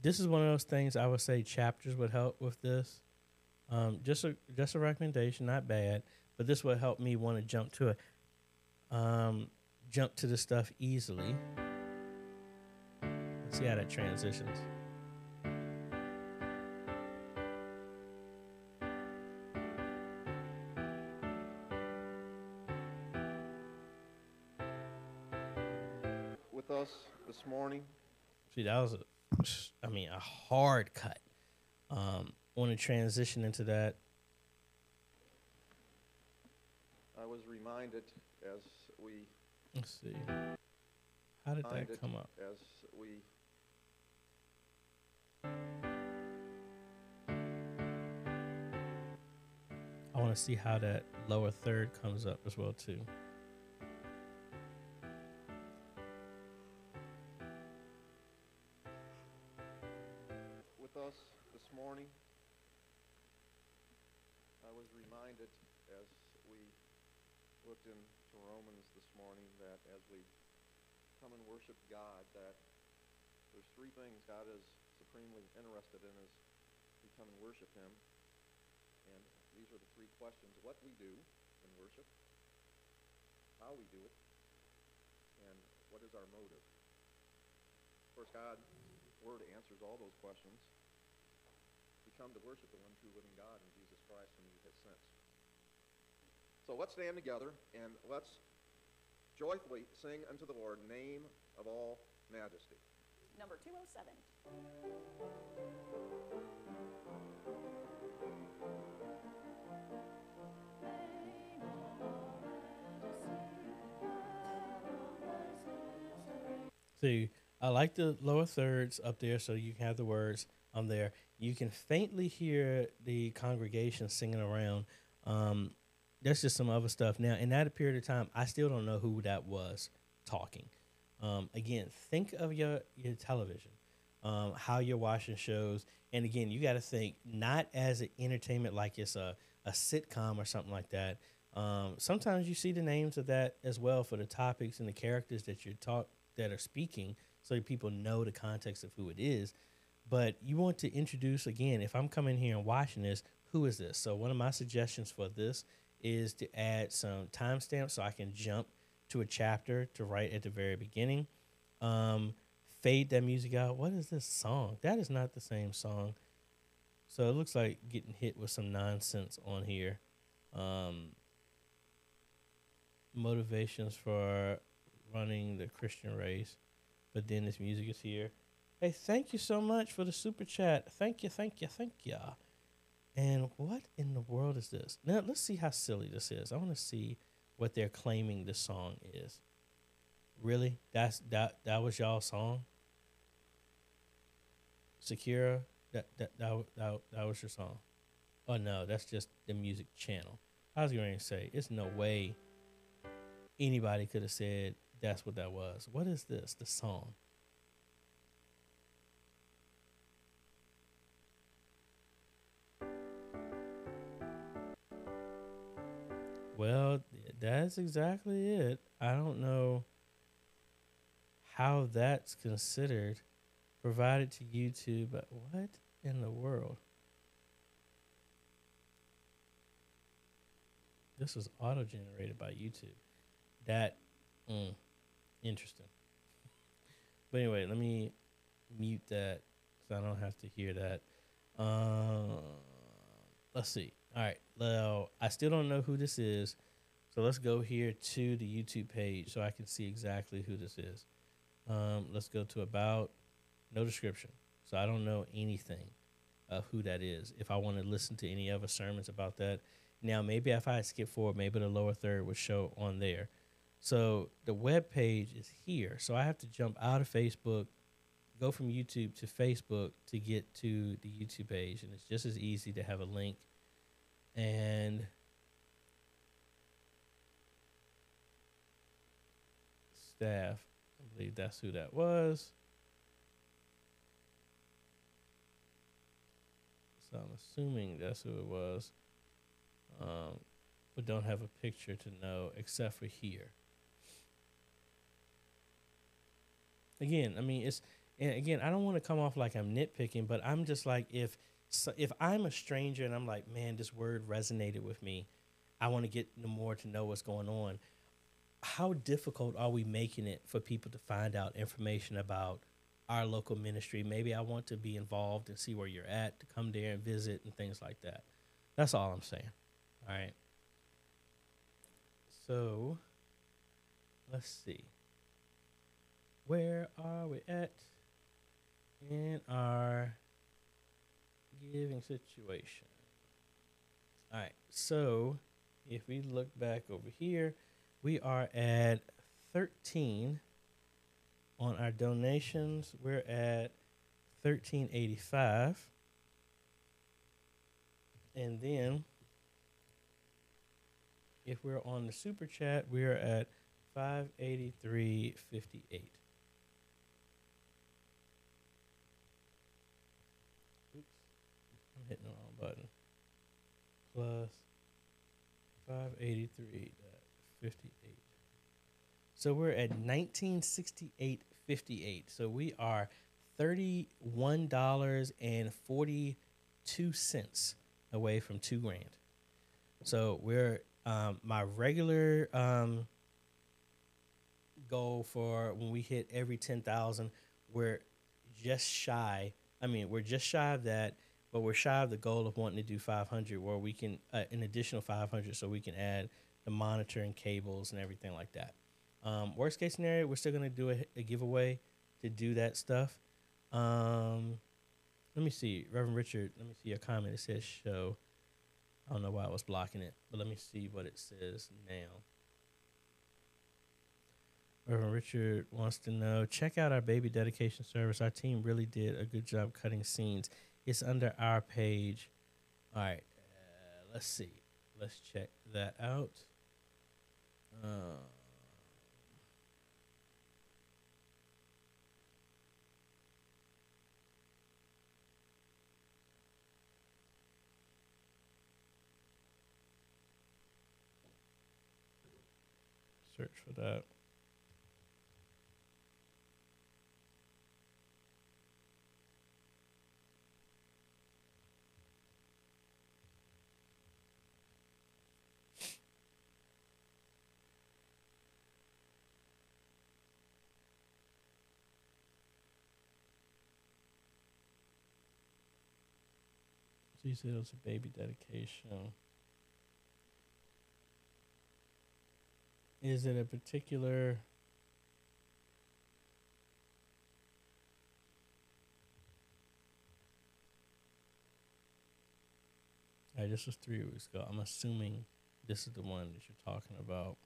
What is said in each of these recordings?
This is one of those things I would say chapters would help with this. Just a recommendation, not bad, but this would help me want to jump to the stuff easily. Let's see how that transitions. With us this morning. See, that was a hard cut. Want to transition into that. I was reminded as we. Let's see. How did that come up? As we. I want to see how that lower third comes up as well too. With us this morning. I was reminded as we looked into Romans this morning that as we come and worship God, that there's three things God is supremely interested in as we come and worship Him. And these are the three questions: what we do in worship, how we do it, and what is our motive? Of course, God's Word answers all those questions. We come to worship the one true living God in Jesus Christ whom He has sent. So let's stand together and let's joyfully sing unto the Lord, Name of All Majesty. Number 207. See, I like the lower thirds up there so you can have the words on there. You can faintly hear the congregation singing around. That's just some other stuff. Now, in that period of time, I still don't know who that was talking. Again, think of your television, how you're watching shows. And again, you got to think not as an entertainment like it's a sitcom or something like that. Sometimes you see the names of that as well for the topics and the characters that that are speaking so people know the context of who it is. But you want to introduce, again, if I'm coming here and watching this, who is this? So one of my suggestions for this is to add some timestamps so I can jump to a chapter to right at the very beginning. Fade that music out. What is this song? That is not the same song. So it looks like getting hit with some nonsense on here. Motivations for running the Christian race. But then this music is here. Hey, thank you so much for the super chat. Thank you. And what in the world is this? Now, let's see how silly this is. I want to see what they're claiming the song is. Really? That was y'all's song? Sakura, that was your song? Oh, no, that's just the music channel. I was going to say, it's no way anybody could have said that's what that was. What is this? The song. Well, that's exactly it. I don't know how that's considered provided to YouTube, but what in the world? This was auto-generated by YouTube. That, interesting. But anyway, let me mute that so I don't have to hear that. Let's see. All right. Well, I still don't know who this is. So let's go here to the YouTube page so I can see exactly who this is. Let's go to about, no description. So I don't know anything of who that is. If I want to listen to any other sermons about that. Now, maybe if I skip forward, maybe the lower third would show on there. So the web page is here. So I have to jump out of Facebook, go from YouTube to Facebook to get to the YouTube page. And it's just as easy to have a link. And staff, I believe that's who that was. So I'm assuming that's who it was. But don't have a picture to know except for here. Again, I mean, And again, I don't want to come off like I'm nitpicking, but I'm just like, if I'm a stranger and I'm like, man, this word resonated with me, I want to get more to know what's going on. How difficult are we making it for people to find out information about our local ministry? Maybe I want to be involved and see where you're at, to come there and visit and things like that. That's all I'm saying. All right. So let's see. Where are we at in our giving situation? All right. So if we look back over here, we are at 13 on our donations. We're at 1385. And then if we're on the super chat, we're at 583.58. Oops, I'm hitting the wrong button. Plus 583.58. So we're at 1968.58. So we are $31.42 away from $2,000. So we're my regular goal for when we hit every 10,000, we're just shy. I mean, we're just shy of that, but we're shy of the goal of wanting to do 500, where we can an additional 500, so we can add the monitor and cables and everything like that. Worst case scenario, we're still gonna do a giveaway to do that stuff. Let me see, Reverend Richard. Let me see your comment. It says show. I don't know why I was blocking it, but let me see what it says now. Reverend Richard wants to know, check out our baby dedication service. Our team really did a good job cutting scenes. It's under our page. All right, let's see. Let's check that out. Search for that. So you said it was a baby dedication. Is it a particular? All right, this was 3 weeks ago. I'm assuming this is the one that you're talking about.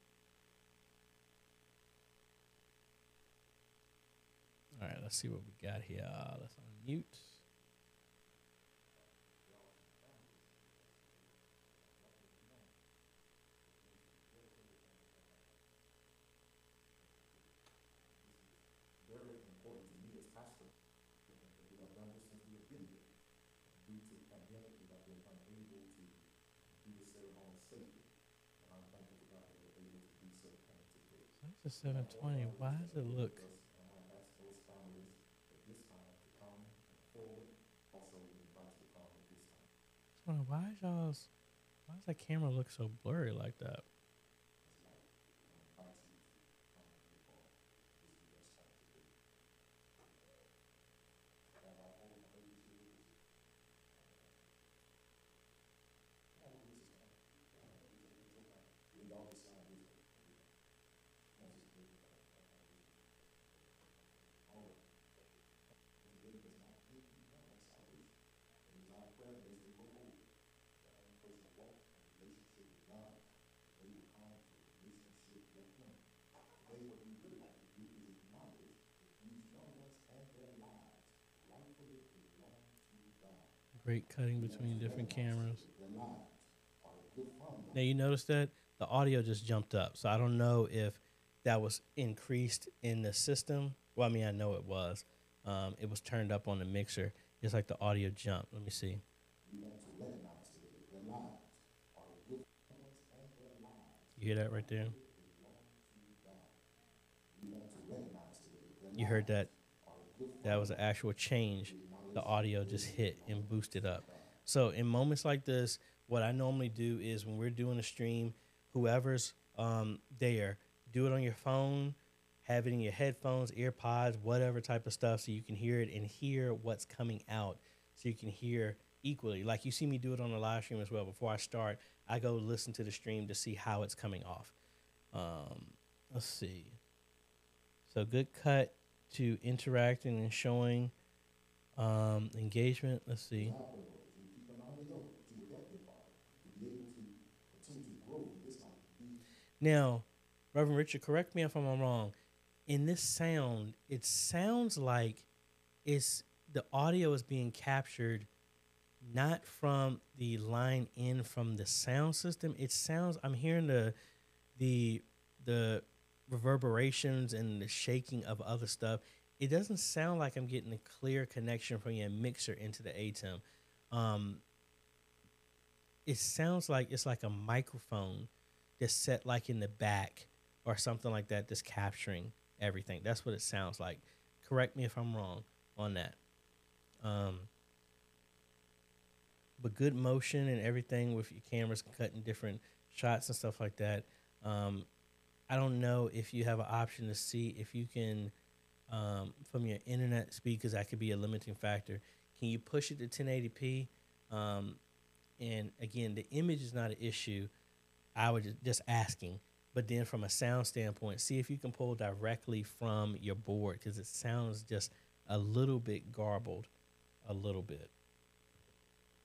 All right, let's see what we got here. Let's unmute. It's a 720. Why does it look? Why is y'all's? Why does that camera look so blurry like that? Great cutting between different cameras. Now you notice that the audio just jumped up. So I don't know if that was increased in the system. Well, I mean, I know it was. It was turned up on the mixer. It's like the audio jumped. Let me see. You hear that right there? You heard that? That was an actual change. The audio just hit and boosted up. So in moments like this, what I normally do is when we're doing a stream, whoever's there, do it on your phone, have it in your headphones, ear pods, whatever type of stuff, so you can hear it and hear what's coming out, so you can hear equally. Like you see me do it on the live stream as well. Before I start, I go listen to the stream to see how it's coming off. Let's see. So good cut to interacting and showing engagement. Let's see. Now, Reverend Richard, correct me if I'm wrong. In this sound, it sounds like it's the audio is being captured not from the line in from the sound system. It sounds I'm hearing the the reverberations and the shaking of other stuff. It doesn't sound like I'm getting a clear connection from your mixer into the ATEM. Um, it sounds like it's like a microphone that's set like in the back or something like that that's capturing everything. That's what it sounds like. Correct me if I'm wrong on that. Um, but good motion and everything with your cameras cutting different shots and stuff like that. I don't know if you have an option to see if you can, from your internet speed, because that could be a limiting factor. Can you push it to 1080p? And again, the image is not an issue. I was just asking. But then from a sound standpoint, see if you can pull directly from your board, because it sounds just a little bit garbled, a little bit.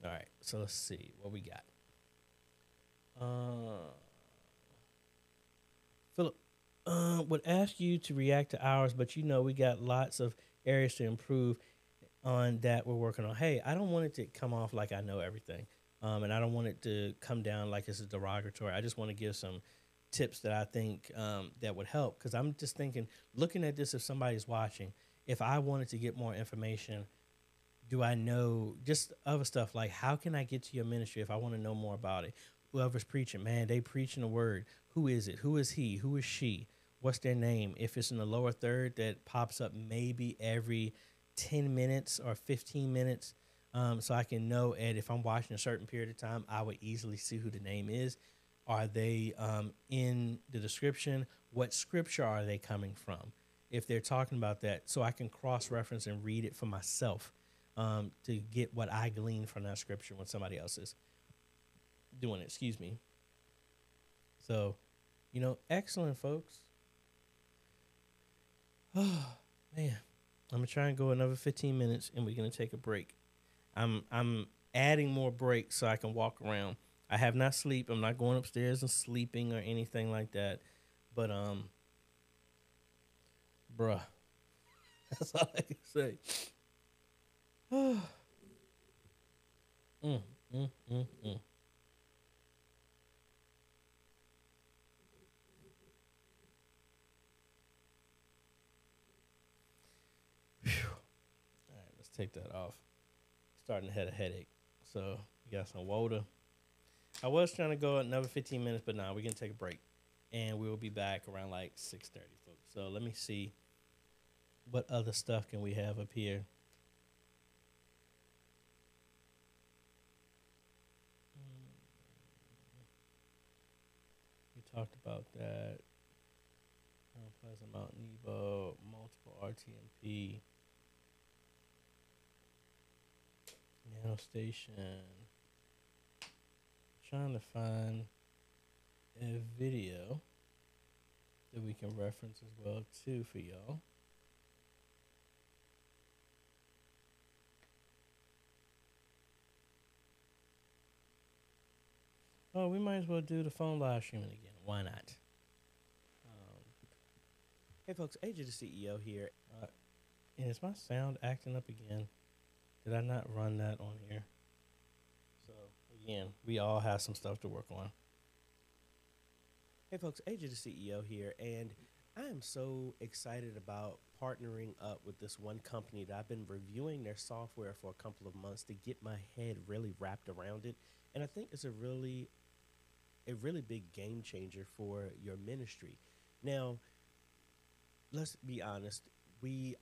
All right, so let's see what we got. Philip would ask you to react to ours, but you know we got lots of areas to improve on that we're working on. Hey, I don't want it to come off like I know everything, and I don't want it to come down like it's a derogatory. I just want to give some tips that I think that would help, because I'm just thinking, looking at this, if somebody's watching, if I wanted to get more information, do I know just other stuff like how can I get to your ministry if I want to know more about it? Whoever's preaching, man, they preaching the word. Who is it? Who is he? Who is she? What's their name? If it's in the lower third, that pops up maybe every 10 minutes or 15 minutes, so I can know, and if I'm watching a certain period of time, I would easily see who the name is. Are they in the description? What scripture are they coming from? If they're talking about that, so I can cross-reference and read it for myself, to get what I glean from that scripture when somebody else is doing it. Excuse me. So, excellent, folks. Oh, man. I'm going to try and go another 15 minutes, and we're going to take a break. I'm adding more breaks so I can walk around. I have not sleep. I'm not going upstairs and sleeping or anything like that. But, bruh, that's all I can say. mm, mm, mm, mm. All right, let's take that off. Starting to have a headache. So, we got some water. I was trying to go another 15 minutes, but nah, we're going to take a break. And we will be back around like 6:30, folks. So, let me see what other stuff can we have up here. We talked about that. Pleasant Mountain Evo, multiple RTMP, Nano Station. Trying to find a video that we can reference as well too for y'all. Oh, we might as well do the phone live streaming again. Why not? Hey folks, AJ the CEO here. And is my sound acting up again? Did I not run that on here? So again, we all have some stuff to work on. Hey folks, AJ the CEO here, and I am so excited about partnering up with this one company that I've been reviewing their software for a couple of months to get my head really wrapped around it. And I think it's a really big game changer for your ministry. Now, let's be honest.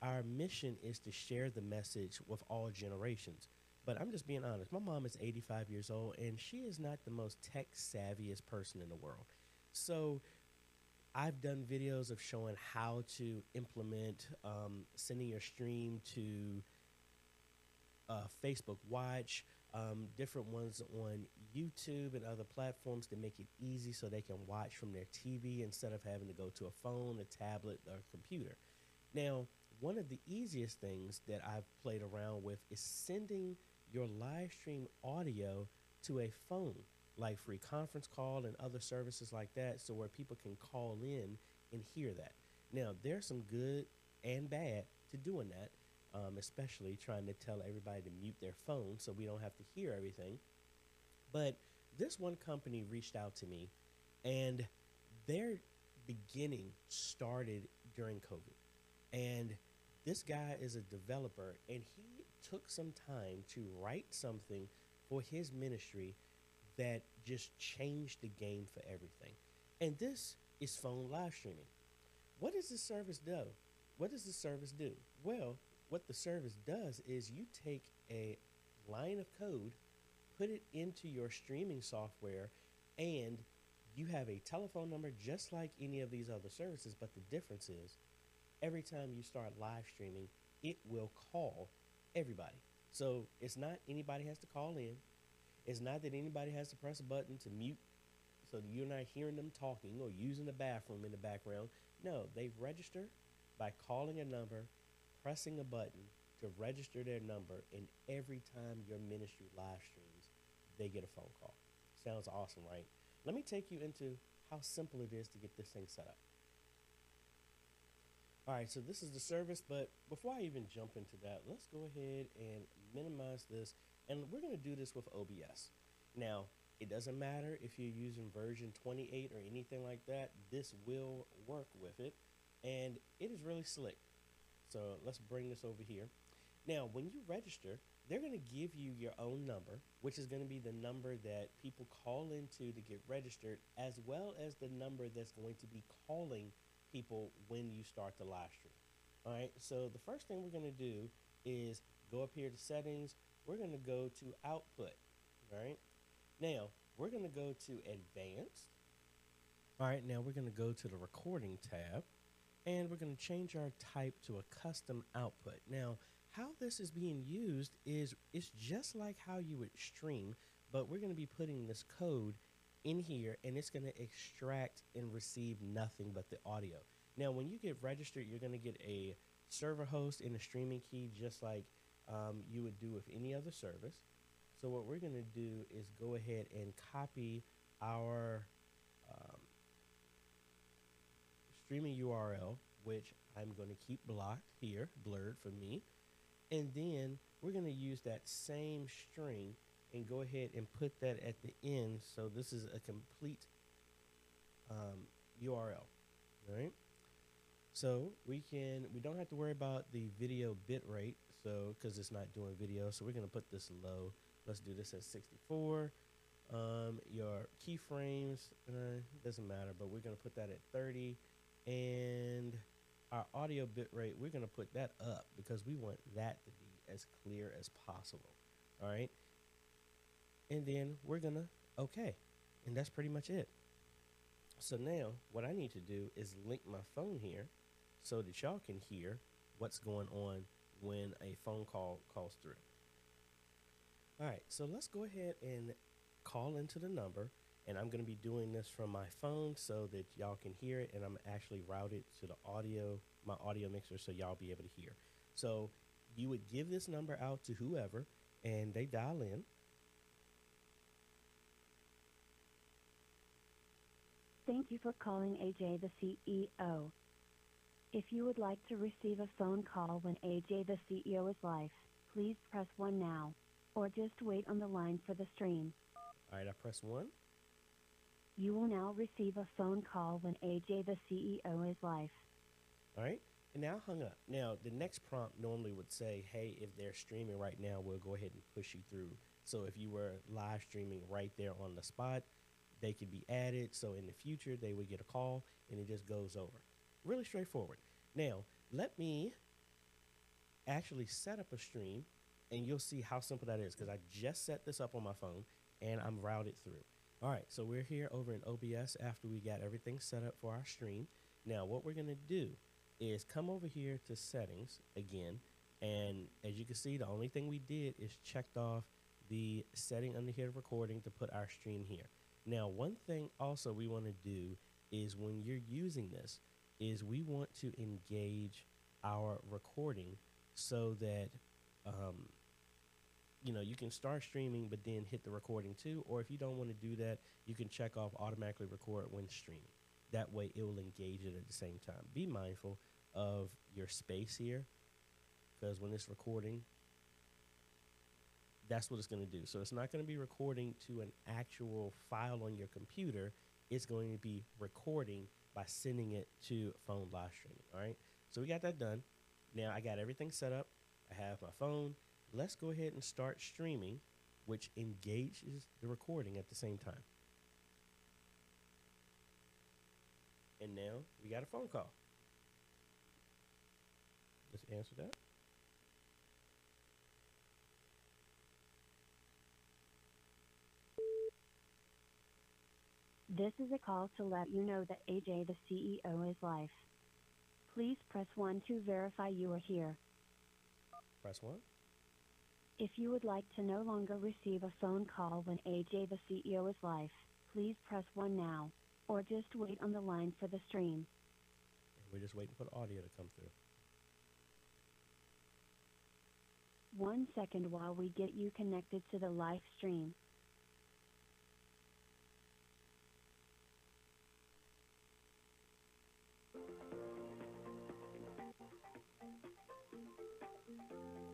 our mission is to share the message with all generations. But I'm just being honest. My mom is 85 years old, and she is not the most tech savviest person in the world. So I've done videos of showing how to implement sending your stream to Facebook Watch, different ones on YouTube and other platforms to make it easy so they can watch from their TV instead of having to go to a phone, a tablet, or a computer. Now, one of the easiest things that I've played around with is sending your live stream audio to a phone, like free conference call and other services like that, so where people can call in and hear that. Now, there's some good and bad to doing that, especially trying to tell everybody to mute their phone so we don't have to hear everything. But this one company reached out to me, and their beginning started during COVID. And this guy is a developer, and he took some time to write something for his ministry that just changed the game for everything. And this is phone live streaming. What does this service do? What does this service do? Well, what the service does is you take a line of code, put it into your streaming software, and you have a telephone number just like any of these other services. But the difference is every time you start live streaming, it will call everybody. So it's not anybody has to call in. It's not that anybody has to press a button to mute so that you're not hearing them talking or using the bathroom in the background. No, they register by calling a number, pressing a button to register their number, and every time your ministry live streams, they get a phone call. Sounds awesome, right? Let me take you into how simple it is to get this thing set up. All right, so this is the service, but before I even jump into that, let's go ahead and minimize this, and we're gonna do this with OBS. Now, it doesn't matter if you're using version 28 or anything like that, this will work with it, and it is really slick. So let's bring this over here. Now, when you register, they're gonna give you your own number, which is gonna be the number that people call into to get registered, as well as the number that's going to be calling people when you start the live stream. All right, so the first thing we're gonna do is go up here to settings. We're gonna go to output. All right, now we're gonna go to advanced. All right, now we're gonna go to the recording tab, and we're gonna change our type to a custom output. Now, how this is being used is it's just like how you would stream, but we're gonna be putting this code in here, and it's going to extract and receive nothing but the audio. Now, when you get registered, you're going to get a server host and a streaming key, just like you would do with any other service. So what we're going to do is go ahead and copy our streaming URL, which I'm going to keep blocked here, blurred for me. And then we're going to use that same string and go ahead and put that at the end. So this is a complete URL, right? So we don't have to worry about the video bit rate, so because it's not doing video. So we're gonna put this low. Let's do this at 64. Your keyframes doesn't matter, but we're gonna put that at 30, and our audio bit rate, we're gonna put that up because we want that to be as clear as possible. All right. And then we're gonna okay, and that's pretty much it. So now what I need to do is link my phone here so that y'all can hear what's going on when a phone call calls through. All right, so let's go ahead and call into the number, and I'm gonna be doing this from my phone so that y'all can hear it, and I'm actually routed to the audio, my audio mixer, so y'all be able to hear. So you would give this number out to whoever, and they dial in. Thank you for calling AJ the CEO. If you would like to receive a phone call when AJ the CEO is live, please press 1 now, or just wait on the line for the stream. All right, I press 1. You will now receive a phone call when AJ the CEO is live. All right, and now hung up. Now, the next prompt normally would say, hey, if they're streaming right now, we'll go ahead and push you through. So if you were live streaming right there on the spot, they could be added. So in the future, they would get a call, and it just goes over. Really straightforward. Now, let me actually set up a stream, and you'll see how simple that is because I just set this up on my phone and I'm routed through. All right, so we're here over in OBS after we got everything set up for our stream. Now, what we're going to do is come over here to settings again. And as you can see, the only thing we did is checked off the setting under here, recording, to put our stream here. Now, one thing also we want to do is when you're using this is we want to engage our recording so that, you know, you can start streaming, but then hit the recording too. Or if you don't want to do that, you can check off automatically record when streaming. That way it will engage it at the same time. Be mindful of your space here, because when it's recording, that's what it's going to do. So it's not going to be recording to an actual file on your computer. It's going to be recording by sending it to PhoneLiveStreaming. All right. So we got that done. Now I got everything set up. I have my phone. Let's go ahead and start streaming, which engages the recording at the same time. And now we got a phone call. Let's answer that. This is a call to let you know that AJ the CEO is live. Please press 1 to verify you are here. Press 1. If you would like to no longer receive a phone call when AJ the CEO is live, please press 1 now, or just wait on the line for the stream. We're just waiting for the audio to come through. 1 second while we get you connected to the live stream.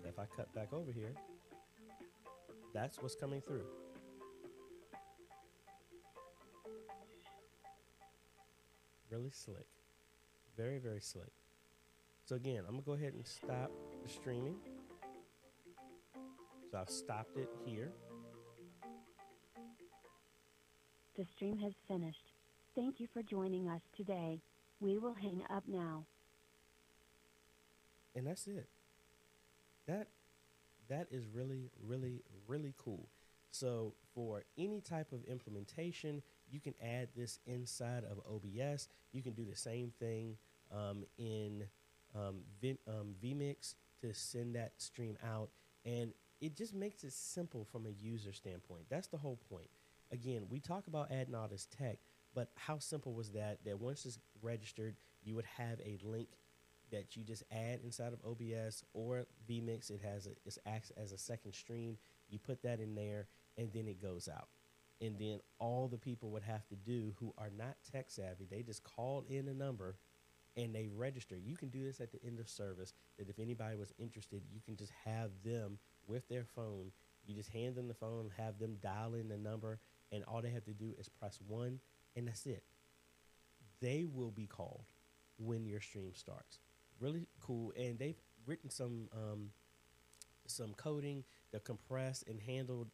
If I cut back over here, that's what's coming through. Really slick. Very, very slick. So again, I'm gonna go ahead and stop the streaming. So I've stopped it here. The stream has finished. Thank you for joining us today. We will hang up now. And that's it. That is really, really, really cool. So for any type of implementation, you can add this inside of OBS. You can do the same thing in vMix to send that stream out. And it just makes it simple from a user standpoint. That's the whole point. Again, we talk about adding all this tech, but how simple was that once it's registered, you would have a link that you just add inside of OBS or vMix. It acts as a second stream. You put that in there, and then it goes out. And then all the people would have to do who are not tech savvy, they just call in a number and they register. You can do this at the end of service, that if anybody was interested, you can just have them with their phone. You just hand them the phone, have them dial in the number, and all they have to do is press 1, and that's it. They will be called when your stream starts. Really cool. And they've written some coding to compress and handle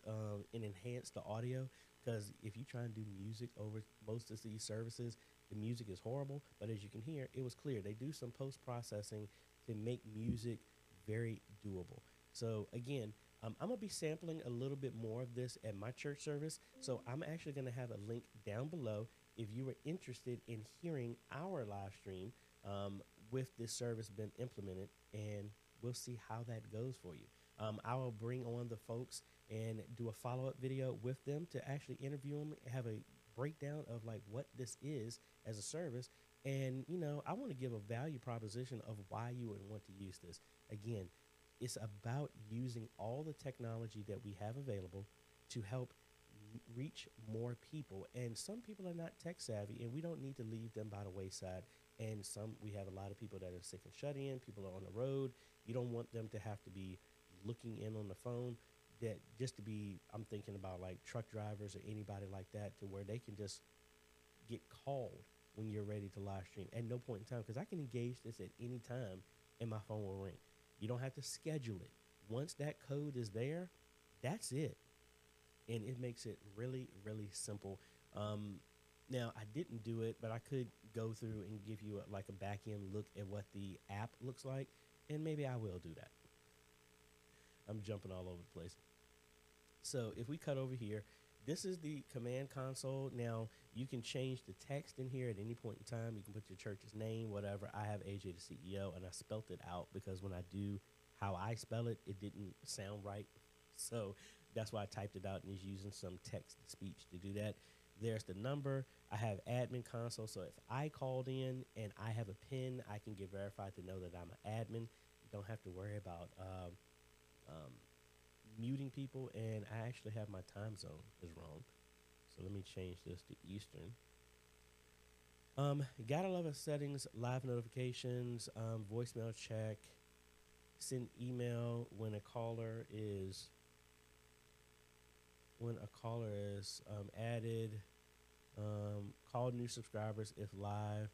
and enhance the audio, because if you try and do music over most of these services, the music is horrible. But as you can hear, it was clear. They do some post-processing to make music very doable. So again, I'm going to be sampling a little bit more of this at my church service. So I'm actually going to have a link down below if you were interested in hearing our live stream with this service been implemented, and we'll see how that goes for you. I will bring on the folks and do a follow-up video with them to actually interview them, have a breakdown of like what this is as a service. And, you know, I want to give a value proposition of why you would want to use this. Again, it's about using all the technology that we have available to help reach more people. And some people are not tech savvy, and we don't need to leave them by the wayside. And we have a lot of people that are sick and shut in, people are on the road. You don't want them to have to be looking in on the phone, that just to be, I'm thinking about like truck drivers or anybody like that, to where they can just get called when you're ready to live stream at no point in time, because I can engage this at any time and my phone will ring. You don't have to schedule it. Once that code is there, that's it. And it makes it really, really simple. Now, I didn't do it, but I could go through and give you like a back end look at what the app looks like, and maybe I will do that. I'm jumping all over the place. So if we cut over here, this is the command console. Now you can change the text in here at any point in time. You can put your church's name, whatever. I have AJ the CEO, and I spelt it out because when I do how I spell it, it didn't sound right. So that's why I typed it out and is using some text to speech to do that. There's the number. I have admin console. So if I called in and I have a PIN, I can get verified to know that I'm an admin. You don't have to worry about muting people, and I actually have my time zone is wrong. So let me change this to Eastern. Gotta love it settings, live notifications, voicemail check, send email when a caller is added, call new subscribers if live.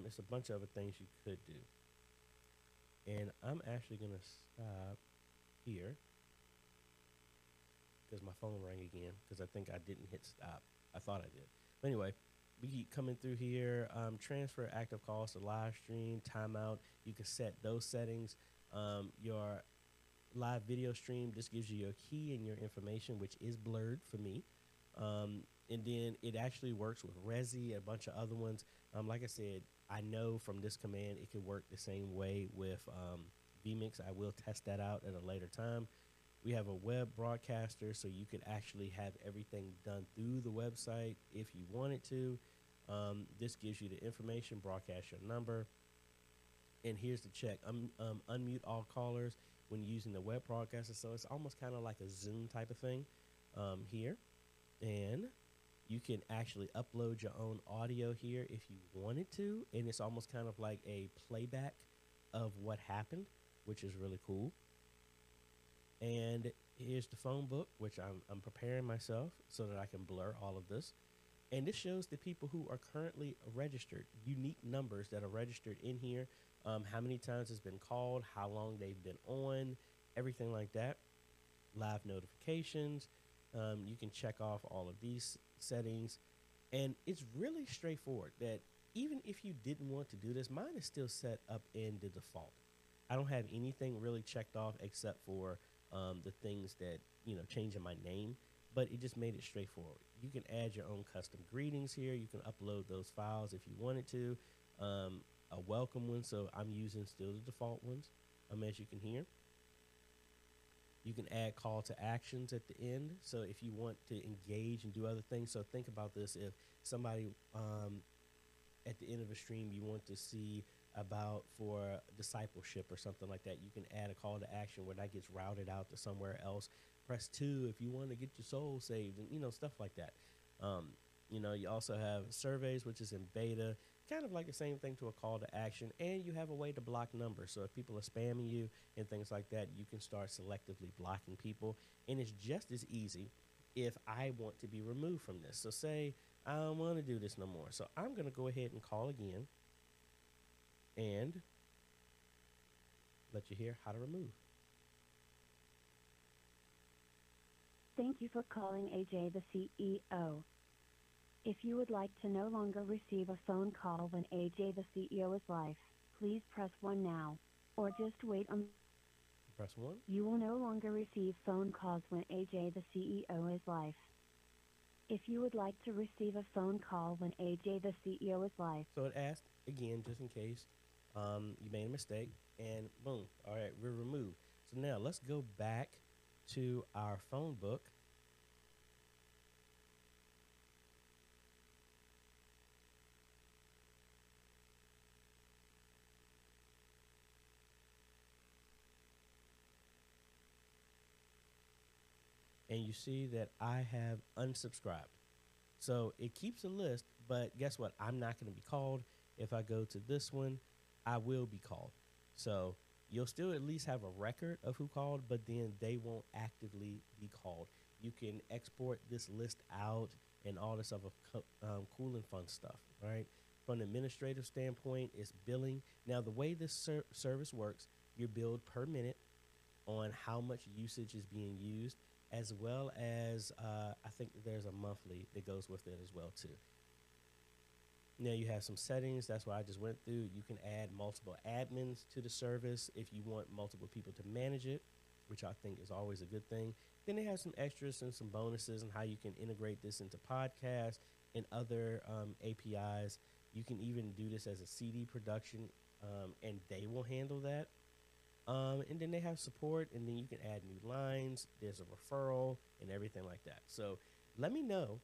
It's a bunch of other things you could do. And I'm actually gonna stop here because my phone rang again because I think I didn't hit stop. I thought I did. But anyway, we keep coming through here. Transfer active calls to live stream, timeout. You can set those settings. Your live video stream just gives you your key and your information, which is blurred for me. And then it actually works with Resi, a bunch of other ones. Like I said, I know from this command it could work the same way with vMix. I will test that out at a later time. We have a web broadcaster, so you could actually have everything done through the website if you wanted to. This gives you the information, broadcast your number. And here's the check. Unmute all callers when using the web broadcaster. So it's almost kind of like a Zoom type of thing here. And you can actually upload your own audio here if you wanted to. And it's almost kind of like a playback of what happened, which is really cool. And here's the phone book, which I'm preparing myself so that I can blur all of this. And this shows the people who are currently registered, unique numbers that are registered in here, how many times it's been called, how long they've been on, everything like that. Live notifications. You can check off all of these settings. And it's really straightforward that even if you didn't want to do this, mine is still set up in the default. I don't have anything really checked off except for the things that, changing my name, but it just made it straightforward. You can add your own custom greetings here. You can upload those files if you wanted to. A welcome one, so I'm using still the default ones, as you can hear. You can add call to actions at the end. So if you want to engage and do other things, so think about this. If somebody at the end of a stream you want to see about for discipleship or something like that, you can add a call to action where that gets routed out to somewhere else. Press 2 if you want to get your soul saved, and stuff like that. You also have surveys, which is in beta, kind of like the same thing to a call to action, and you have a way to block numbers. So if people are spamming you and things like that, you can start selectively blocking people, and it's just as easy if I want to be removed from this. So say I don't want to do this no more, so I'm going to go ahead and call again and let you hear how to remove. Thank you for calling AJ the CEO. If you would like to no longer receive a phone call when AJ the CEO is live, please press 1 now, or just wait on. Press 1. You will no longer receive phone calls when AJ the CEO is live. If you would like to receive a phone call when AJ the CEO is live. So it asked again, just in case you made a mistake, and boom. All right, we're removed. So now let's go back to our phone book. And you see that I have unsubscribed. So it keeps a list, but guess what? I'm not going to be called. If I go to this one, I will be called. So you'll still at least have a record of who called, but then they won't actively be called. You can export this list out and all this other cool and fun stuff, right? From an administrative standpoint, it's billing. Now, the way this service works, you're billed per minute on how much usage is being used, as well as I think there's a monthly that goes with it as well too. Now you have some settings. That's what I just went through. You can add multiple admins to the service if you want multiple people to manage it. which I think is always a good thing. Then they have some extras and some bonuses and how you can integrate this into podcasts and other APIs. You can even do this as a CD production, and they will handle that. And then they have support, and then you can add new lines. There's a referral and everything like that. So let me know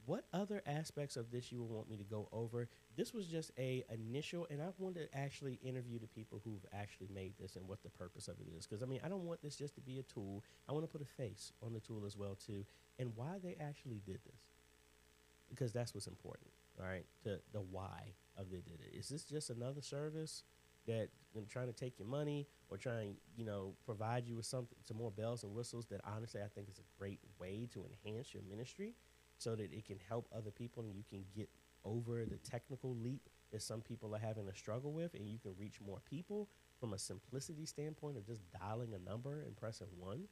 what other aspects of this you would want me to go over. This was just a initial, and I want to actually interview the people who've actually made this and what the purpose of it is. Because, I mean, I don't want this just to be a tool. I want to put a face on the tool as well, too, and why they actually did this. Because that's what's important, all right, to the why of they did it. Is this just another service that trying to take your money or trying, provide you with some more bells and whistles that honestly I think is a great way to enhance your ministry so that it can help other people and you can get over the technical leap that some people are having a struggle with, and you can reach more people from a simplicity standpoint of just dialing a number and pressing 1.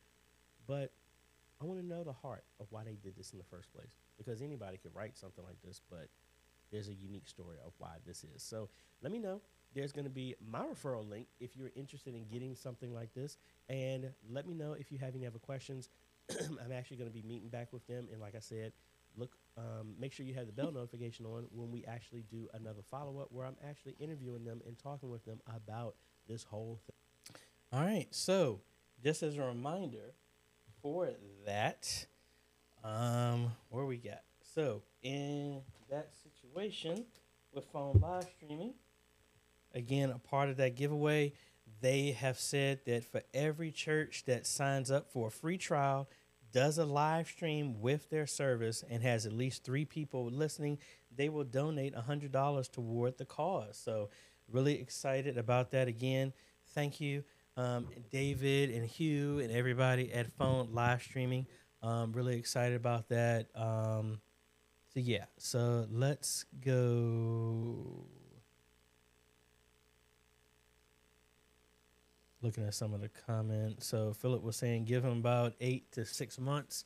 But I want to know the heart of why they did this in the first place, because anybody could write something like this, but there's a unique story of why this is. So let me know. There's going to be my referral link if you're interested in getting something like this. And let me know if you have any other questions. I'm actually going to be meeting back with them. And like I said, make sure you have the bell notification on when we actually do another follow-up where I'm actually interviewing them and talking with them about this whole thing. All right. So just as a reminder for that, where we got? So in that situation with phone live streaming, again, a part of that giveaway, they have said that for every church that signs up for a free trial, does a live stream with their service, and has at least 3 people listening, they will donate $100 toward the cause. So really excited about that. Again, thank you, David and Hugh and everybody at PhoneLiveStreaming. Really excited about that. So yeah, so let's go. Looking at some of the comments. So Philip was saying give him about 8 to 6 months.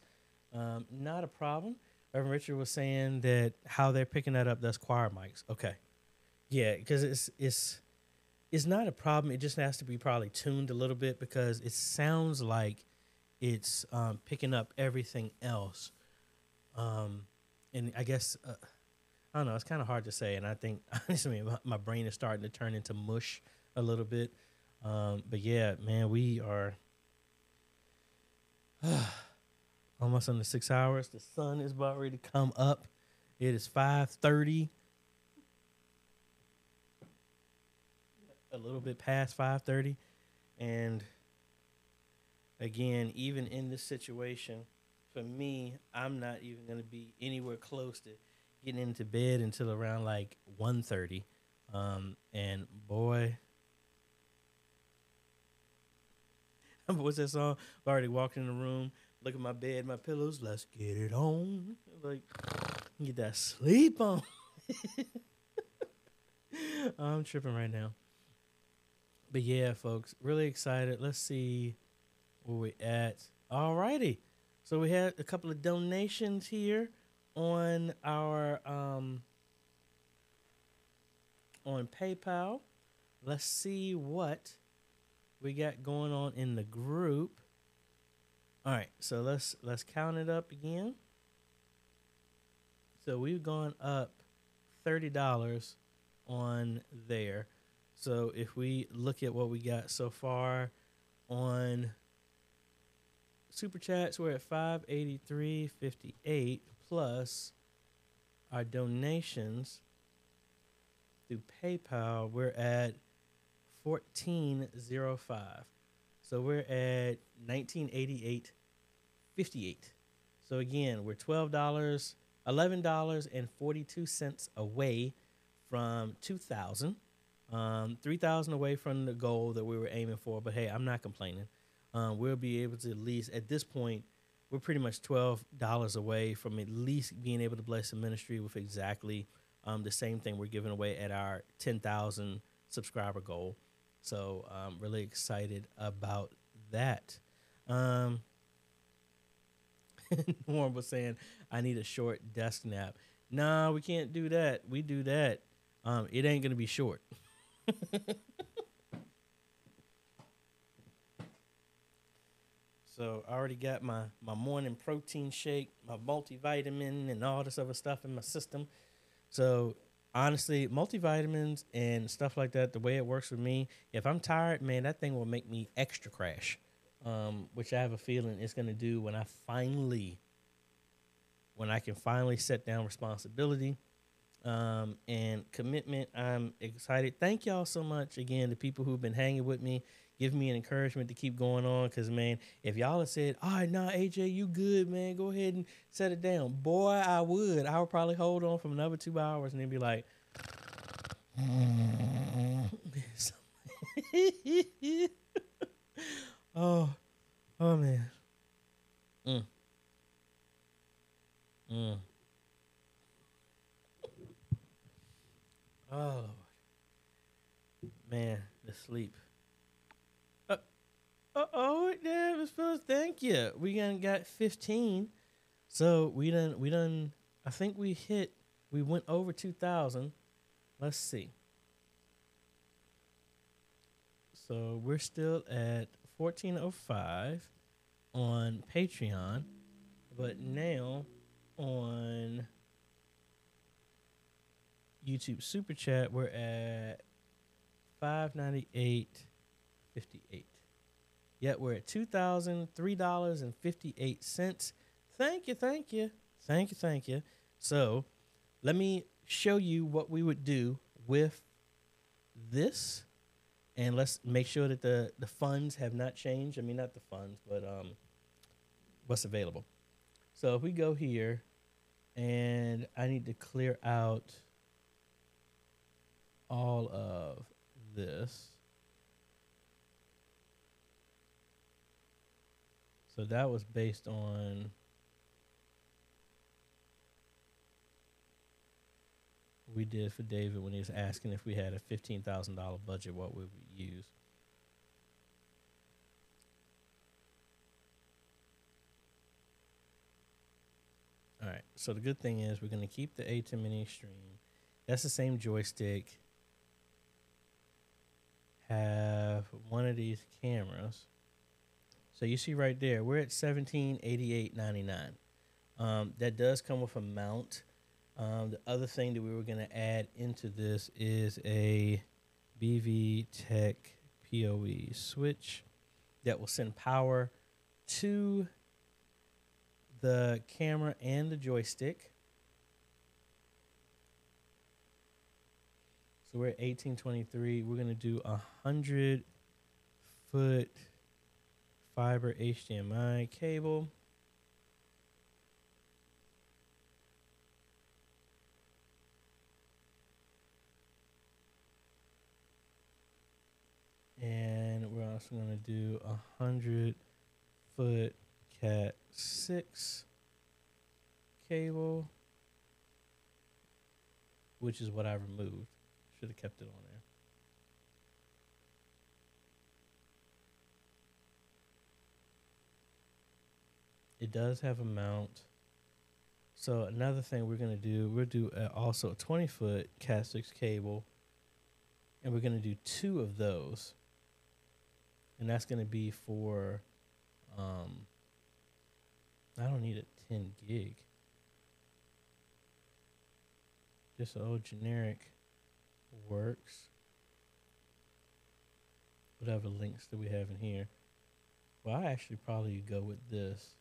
Not a problem. Reverend Richard was saying that how they're picking that up, that's choir mics. Okay. Yeah, because it's not a problem. It just has to be probably tuned a little bit because it sounds like it's picking up everything else. And I guess, I don't know, it's kind of hard to say. And I think, honestly, my brain is starting to turn into mush a little bit. But yeah, man, we are almost under 6 hours. The sun is about ready to come up. It is 5:30. A little bit past 5:30. And again, even in this situation, for me, I'm not even going to be anywhere close to getting into bed until around like 1:30. And boy, what's that song? I've already walked in the room, look at my bed, my pillows. Let's get it on. Like, get that sleep on. I'm tripping right now. But yeah, folks, really excited. Let's see where we're at. All righty. So we had a couple of donations here on our on PayPal. Let's see what we got going on in the group. All right, so let's count it up again. So we've gone up $30 on there. So if we look at what we got so far on Super Chats, we're at $583.58 plus our donations through PayPal, we're at $14.05. So we're at $1988.58. So again, we're $11.42 away from 2,000. 3,000 away from the goal that we were aiming for. But hey, I'm not complaining. We'll be able to at least, at this point, we're pretty much $12 away from at least being able to bless the ministry with exactly the same thing we're giving away at our 10,000 subscriber goal. So I'm really excited about that. Warren was saying, I need a short desk nap. No, we can't do that. We do that. It ain't going to be short. So I already got my morning protein shake, my multivitamin, and all this other stuff in my system. So honestly, multivitamins and stuff like that, the way it works with me, if I'm tired, man, that thing will make me extra crash. Which I have a feeling it's gonna do when I can finally set down responsibility and commitment. I'm excited. Thank y'all so much again, the people who've been hanging with me, giving me an encouragement to keep going on. Cause man, if y'all had said, all right, nah, AJ, you good, man, go ahead and set it down. Boy, I would probably hold on for another 2 hours and then be like, oh, oh man. Mm, mm. Oh, man, the sleep. Oh, yeah, Miss Phyllis, thank you. We got 15. So we done, I think we went over 2,000. Let's see. So we're still at 1405 on Patreon, but now on YouTube Super Chat, we're at 598.58. Yet we're at $2,003.58. Thank you. So let me show you what we would do with this. And let's make sure that the funds have not changed. I mean, not the funds, but what's available. So if we go here, and I need to clear out all of this. So that was based on we did for David when he was asking if we had a $15,000 budget, what would we use? All right. So the good thing is we're going to keep the A10 Mini Stream. That's the same joystick. Have one of these cameras. So you see right there, we're at $1788.99. That does come with a mount. The other thing that we were going to add into this is a BV Tech PoE switch that will send power to the camera and the joystick. So we're at 1823. We're going to do 100-foot fiber HDMI cable. And we're also going to do 100-foot Cat 6 cable, which is what I removed. Should have kept it on there. It does have a mount. So another thing we're going to do, we'll do also a 20-foot Cat 6 cable, and we're going to do 2 of those. And that's going to be for, I don't need a 10 gig. Just old generic works. Whatever links that we have in here. Well, I actually probably go with this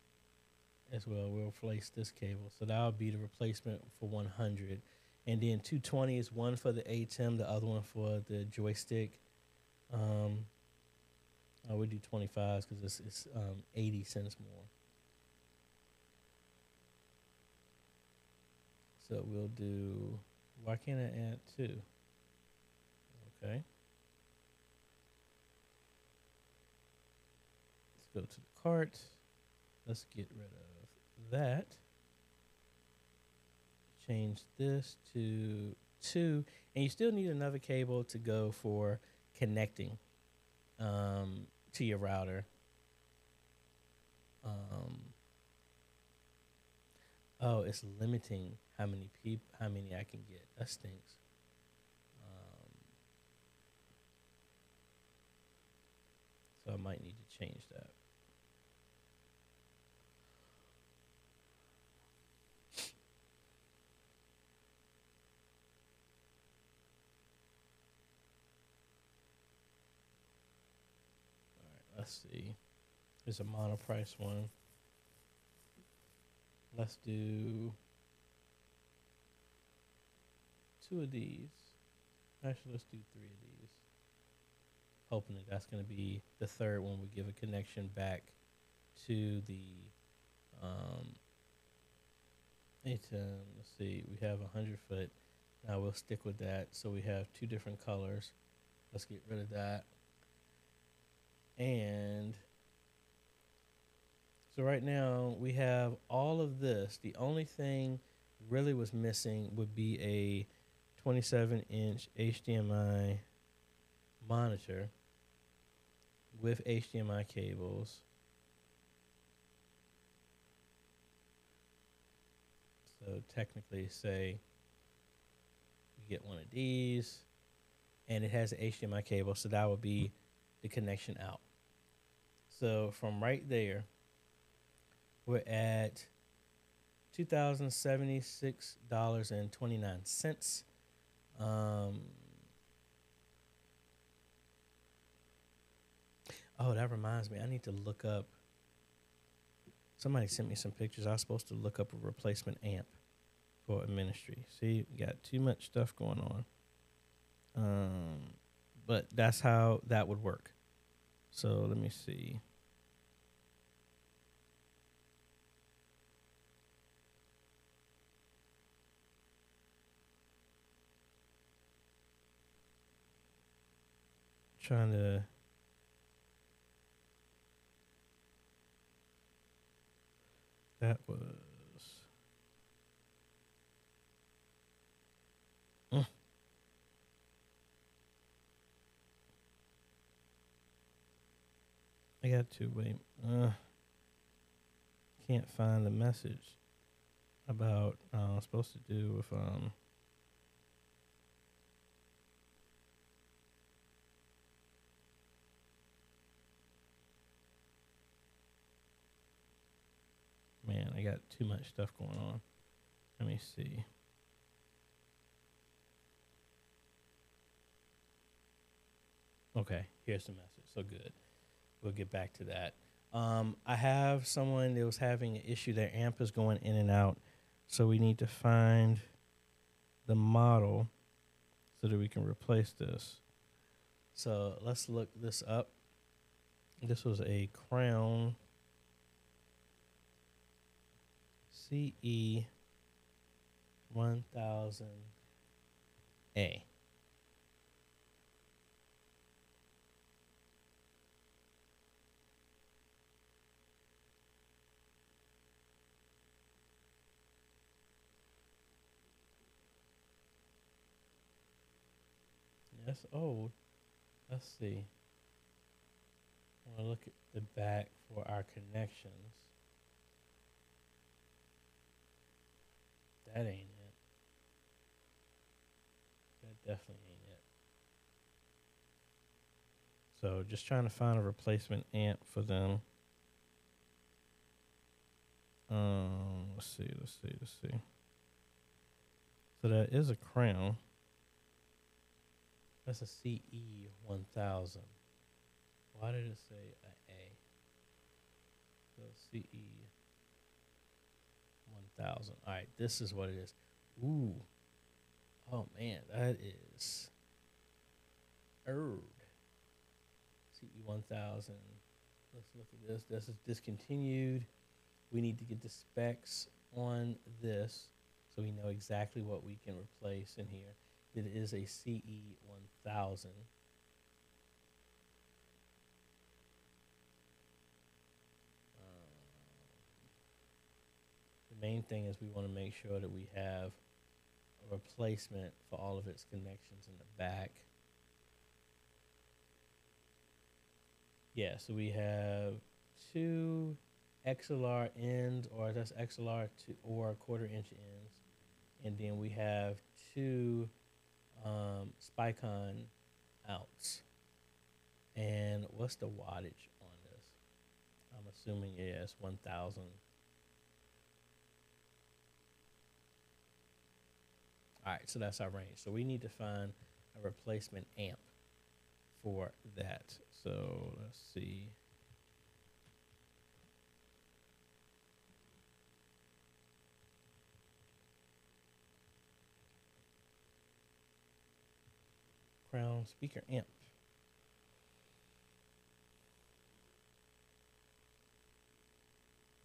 as well. We'll replace this cable. So that'll be the replacement for 100. And then 220 is one for the ATEM, the other one for the joystick. I would do 25s because it's 80 cents more. So we'll do, why can't I add 2? Okay. Let's go to the cart. Let's get rid of that. Change this to 2. And you still need another cable to go for connecting to your router. Oh, it's limiting how many I can get. That stinks. So I might need to change that. let's see. There's a monoprice one. Let's do 2 of these. Actually, let's do 3 of these. Hoping that that's going to be the third one. We give a connection back to the let's see, we have 100-foot. Now we'll stick with that. So we have 2 different colors. Let's get rid of that. And so right now we have all of this. The only thing really was missing would be a 27-inch HDMI monitor with HDMI cables. So technically, say you get one of these, and it has an HDMI cable, so that would be the connection out. So from right there, we're at $2,076.29. Oh, that reminds me, I need to look up. Somebody sent me some pictures. I was supposed to look up a replacement amp for a ministry. See, we got too much stuff going on. But that's how that would work. So let me see. Trying to that was I got to wait. Can't find the message about I'm supposed to do with man, I got too much stuff going on. Let me see. Okay, here's the message. So good. We'll get back to that. I have someone that was having an issue. Their amp is going in and out. So we need to find the model so that we can replace this. So let's look this up. This was a Crown CE 1000A. That's old. Let's see. I want to look at the back for our connections. That ain't it. That definitely ain't it. So just trying to find a replacement amp for them. Let's see. So that is a Crown. That's a CE 1000. Why did it say a A? So CE 1000. All right, this is what it is. Ooh. Oh, man, that is CE 1000. Let's look at this. This is discontinued. We need to get the specs on this so we know exactly what we can replace in here. It is a CE 1000. The main thing is we want to make sure that we have a replacement for all of its connections in the back. Yeah, so we have 2 XLR ends, or that's XLR or 1/4 inch ends, and then we have 2 Spicon outs. And what's the wattage on this? I'm assuming it's 1000. All right, so that's our range. So we need to find a replacement amp for that. So let's see. background speaker amp.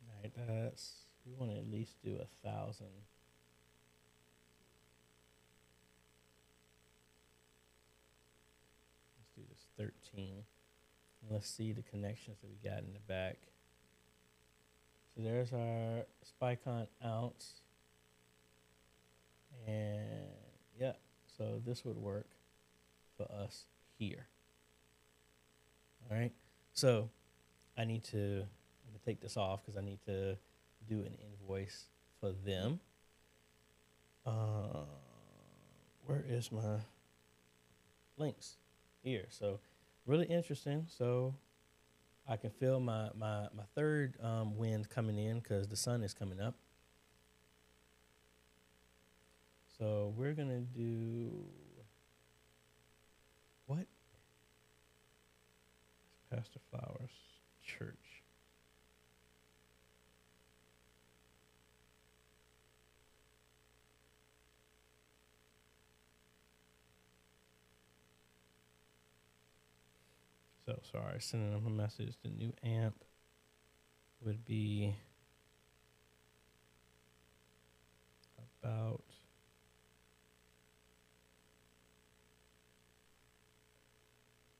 All right, we want to at least do 1,000. Let's do this 13. And let's see the connections that we got in the back. So there's our Spicon ounce. And yeah, so this would work for us here. All right, so I'm gonna take this off because I need to do an invoice for them. Where is my links? Here. So really interesting. So I can feel my third wind coming in because the sun is coming up. So we're gonna do what? Pastor Flowers Church. So sorry, sending them a message. The new amp would be about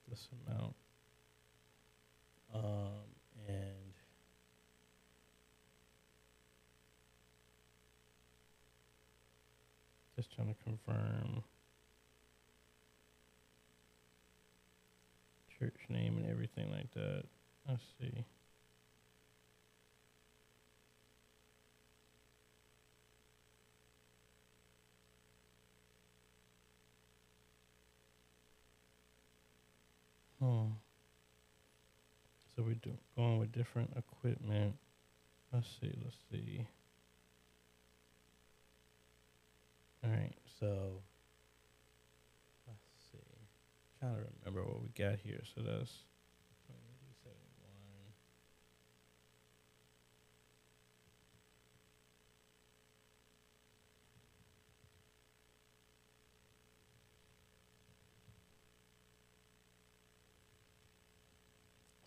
this amount. And just trying to confirm church name and everything like that. Let's see. So we're going with different equipment. Let's see. All right, so let's see. Trying to remember what we got here. So that's 71.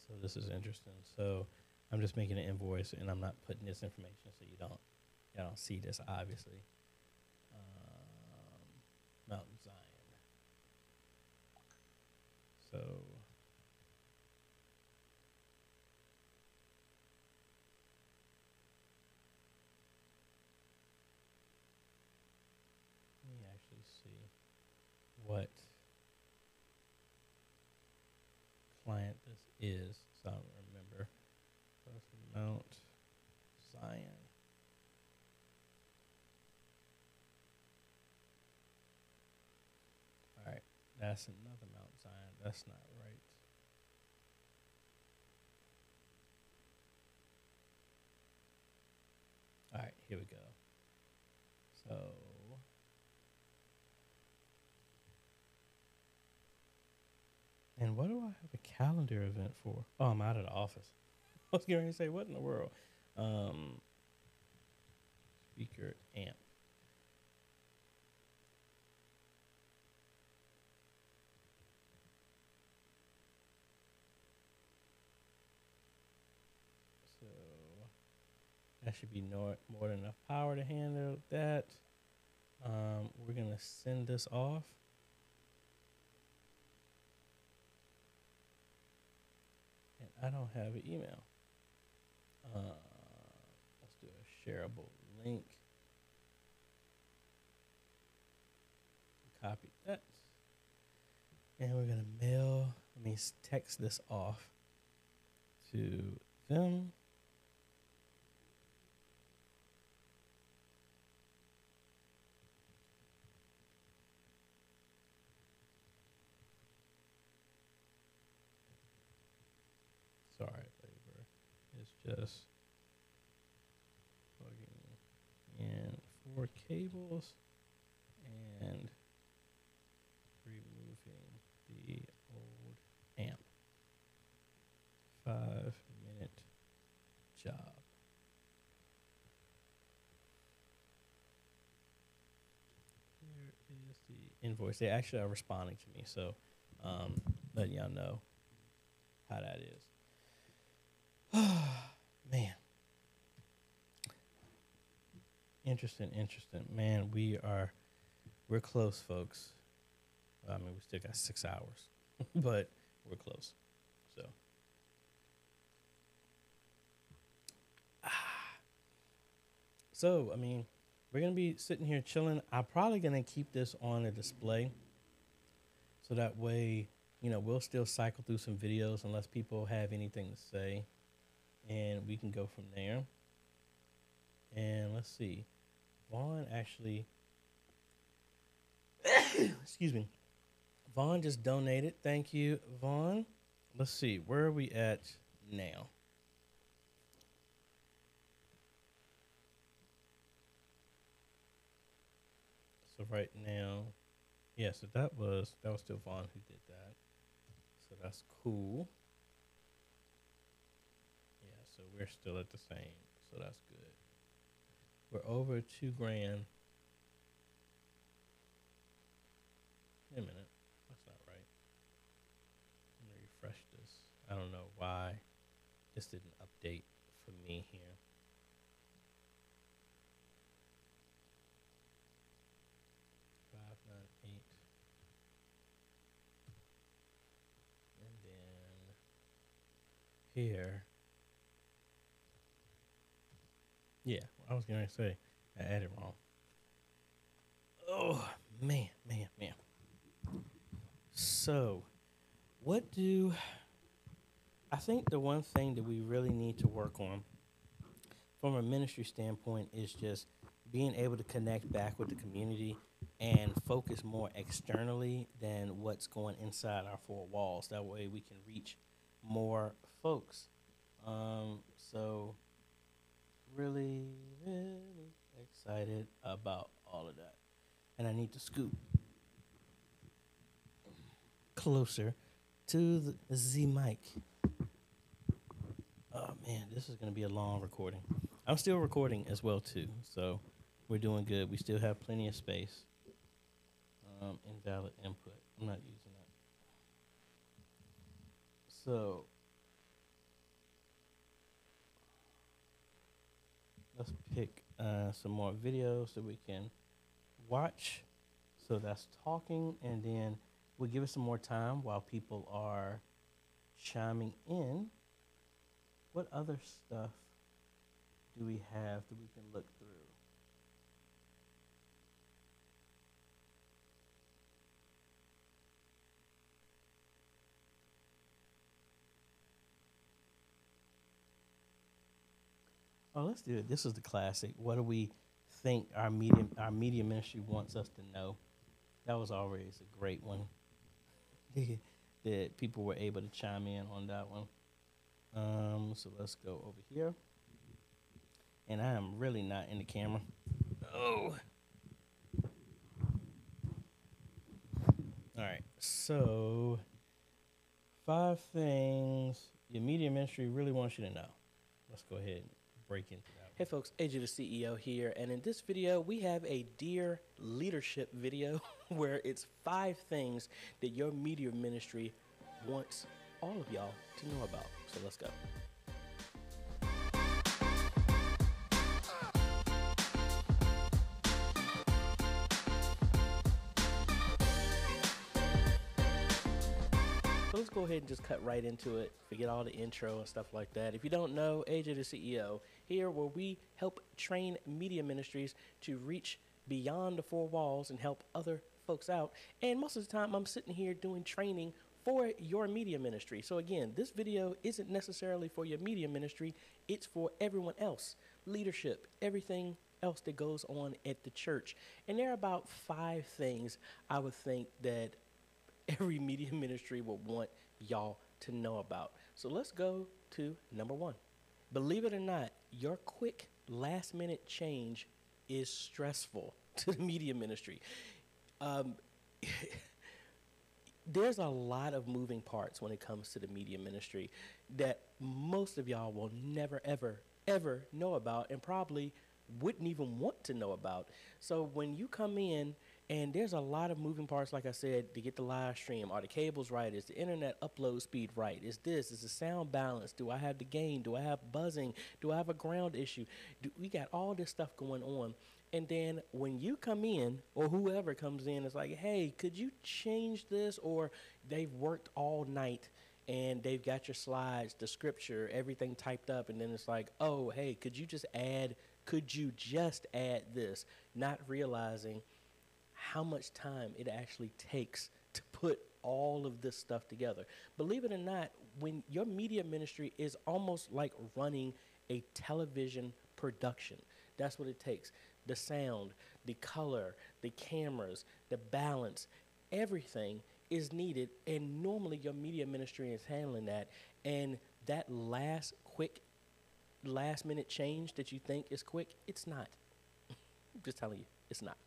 So this is interesting. So I'm just making an invoice and I'm not putting this information so y'all don't see this obviously. Mountain Zion. So let me actually see what client this is, so I don't remember. So it's Mount Zion. All right, that's another Mount Zion. That's not right. All right, here we go. So and what do I have a calendar event for? Oh, I'm out of the office. I was going to say, what in the world? Speaker amp. So that should be more than enough power to handle that. We're going to send this off. And I don't have an email. Let's do a shareable link. Copy that. And we're going to let me text this off to them. Sorry, labor. It's just plugging in 4 cables and removing the old amp. 5-minute job. Where is Where's the invoice? They actually are responding to me, so letting y'all know how that is. Man. Interesting. Man, we're close, folks. I mean, we still got 6 hours, but we're close. So, I mean, we're going to be sitting here chilling. I'm probably going to keep this on a display so that way, we'll still cycle through some videos unless people have anything to say, and we can go from there. And let's see. Vaughn actually, excuse me. Vaughn just donated. Thank you, Vaughn. Let's see. Where are we at now? So right now, yeah, so that was still Vaughn who did that. So that's cool. Yeah, so we're still at the same. So that's good. We're over $2,000. Wait a minute. That's not right. Let me refresh this. I don't know why this didn't update for me here. Here. Yeah, I was going to say, I added wrong. Oh, man. So, I think the one thing that we really need to work on from a ministry standpoint is just being able to connect back with the community and focus more externally than what's going inside our four walls. That way we can reach more folks. So really excited about all of that. And I need to scoot closer to the Z mic. Oh man, this is gonna be a long recording. I'm still recording as well too, so we're doing good. We still have plenty of space. Invalid input. I'm not using that. So let's pick some more videos that we can watch. So that's talking, and then we'll give it some more time while people are chiming in. What other stuff do we have that we can look through? Oh, let's do it. This is the classic. What do we think our media ministry wants us to know? That was always a great one. That people were able to chime in on that one. So let's go over here. And I am really not in the camera. Oh. All right. So 5 things your media ministry really wants you to know. Let's go ahead and break into that. Hey folks, AJ the CEO here, and in this video we have a Dear Leadership video where it's 5 things that your media ministry wants all of y'all to know about. So let's go. So let's go ahead and just cut right into it. Forget all the intro and stuff like that. If you don't know, AJ the CEO, here where we help train media ministries to reach beyond the 4 walls and help other folks out. And most of the time I'm sitting here doing training for your media ministry. So again, this video isn't necessarily for your media ministry. It's for everyone else. Leadership, everything else that goes on at the church. And there are about 5 things I would think that every media ministry would want y'all to know about. So let's go to number 1. Believe it or not, your quick last minute change is stressful to the media ministry. There's a lot of moving parts when it comes to the media ministry that most of y'all will never, ever know about and probably wouldn't even want to know about. So when you come in And there's a lot of moving parts, like I said, to get the live stream. Are the cables right? Is the internet upload speed right? Is the sound balance? Do I have the gain? Do I have buzzing? Do I have a ground issue? We got all this stuff going on. And then when you come in, or whoever comes in, it's like, hey, could you change this? Or they've worked all night and they've got your slides, the scripture, everything typed up. And then it's like, oh, hey, could you just add this? Not realizing how much time it actually takes to put all of this stuff together. Believe it or not, when your media ministry is almost like running a television production, that's what it takes. The sound, the color, the cameras, the balance, everything is needed. And normally your media ministry is handling that. And that last minute change that you think is quick, it's not. I'm just telling you, it's not.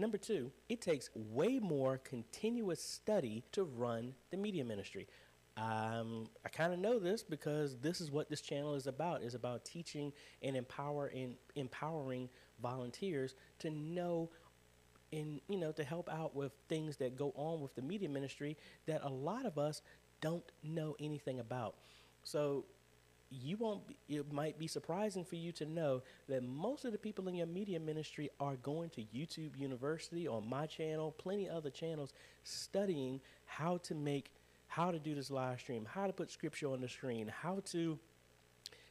Number 2, it takes way more continuous study to run the media ministry. I kind of know this because this is what this channel is about teaching and empowering volunteers to know and, to help out with things that go on with the media ministry that a lot of us don't know anything about. So it might be surprising for you to know that most of the people in your media ministry are going to YouTube University, on my channel, plenty of other channels, studying how to do this live stream, how to put scripture on the screen, how to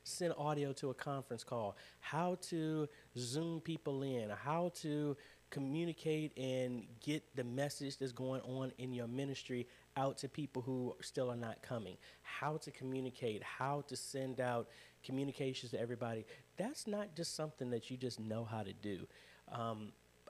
send audio to a conference call, how to Zoom people in, how to communicate and get the message that's going on in your ministry out to people who still are not coming, how to communicate, how to send out communications to everybody. That's not just something that you just know how to do.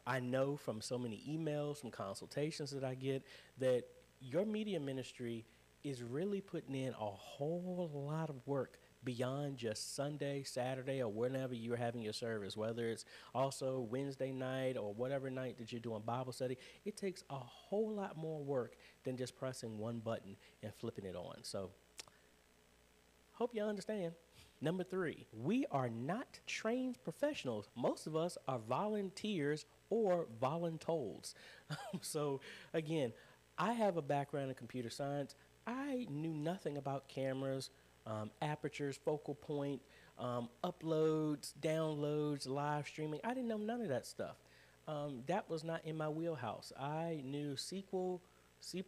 I know from so many emails, from consultations that I get, that your media ministry is really putting in a whole lot of work beyond just Sunday, Saturday, or whenever you're having your service, whether it's also Wednesday night or whatever night that you're doing Bible study. It takes a whole lot more work than just pressing one button and flipping it on. So hope you understand. Number 3, we are not trained professionals. Most of us are volunteers or voluntold. So again, I have a background in computer science. I knew nothing about cameras, apertures, focal point, uploads, downloads, live streaming. I didn't know none of that stuff. That was not in my wheelhouse. I knew SQL, C++,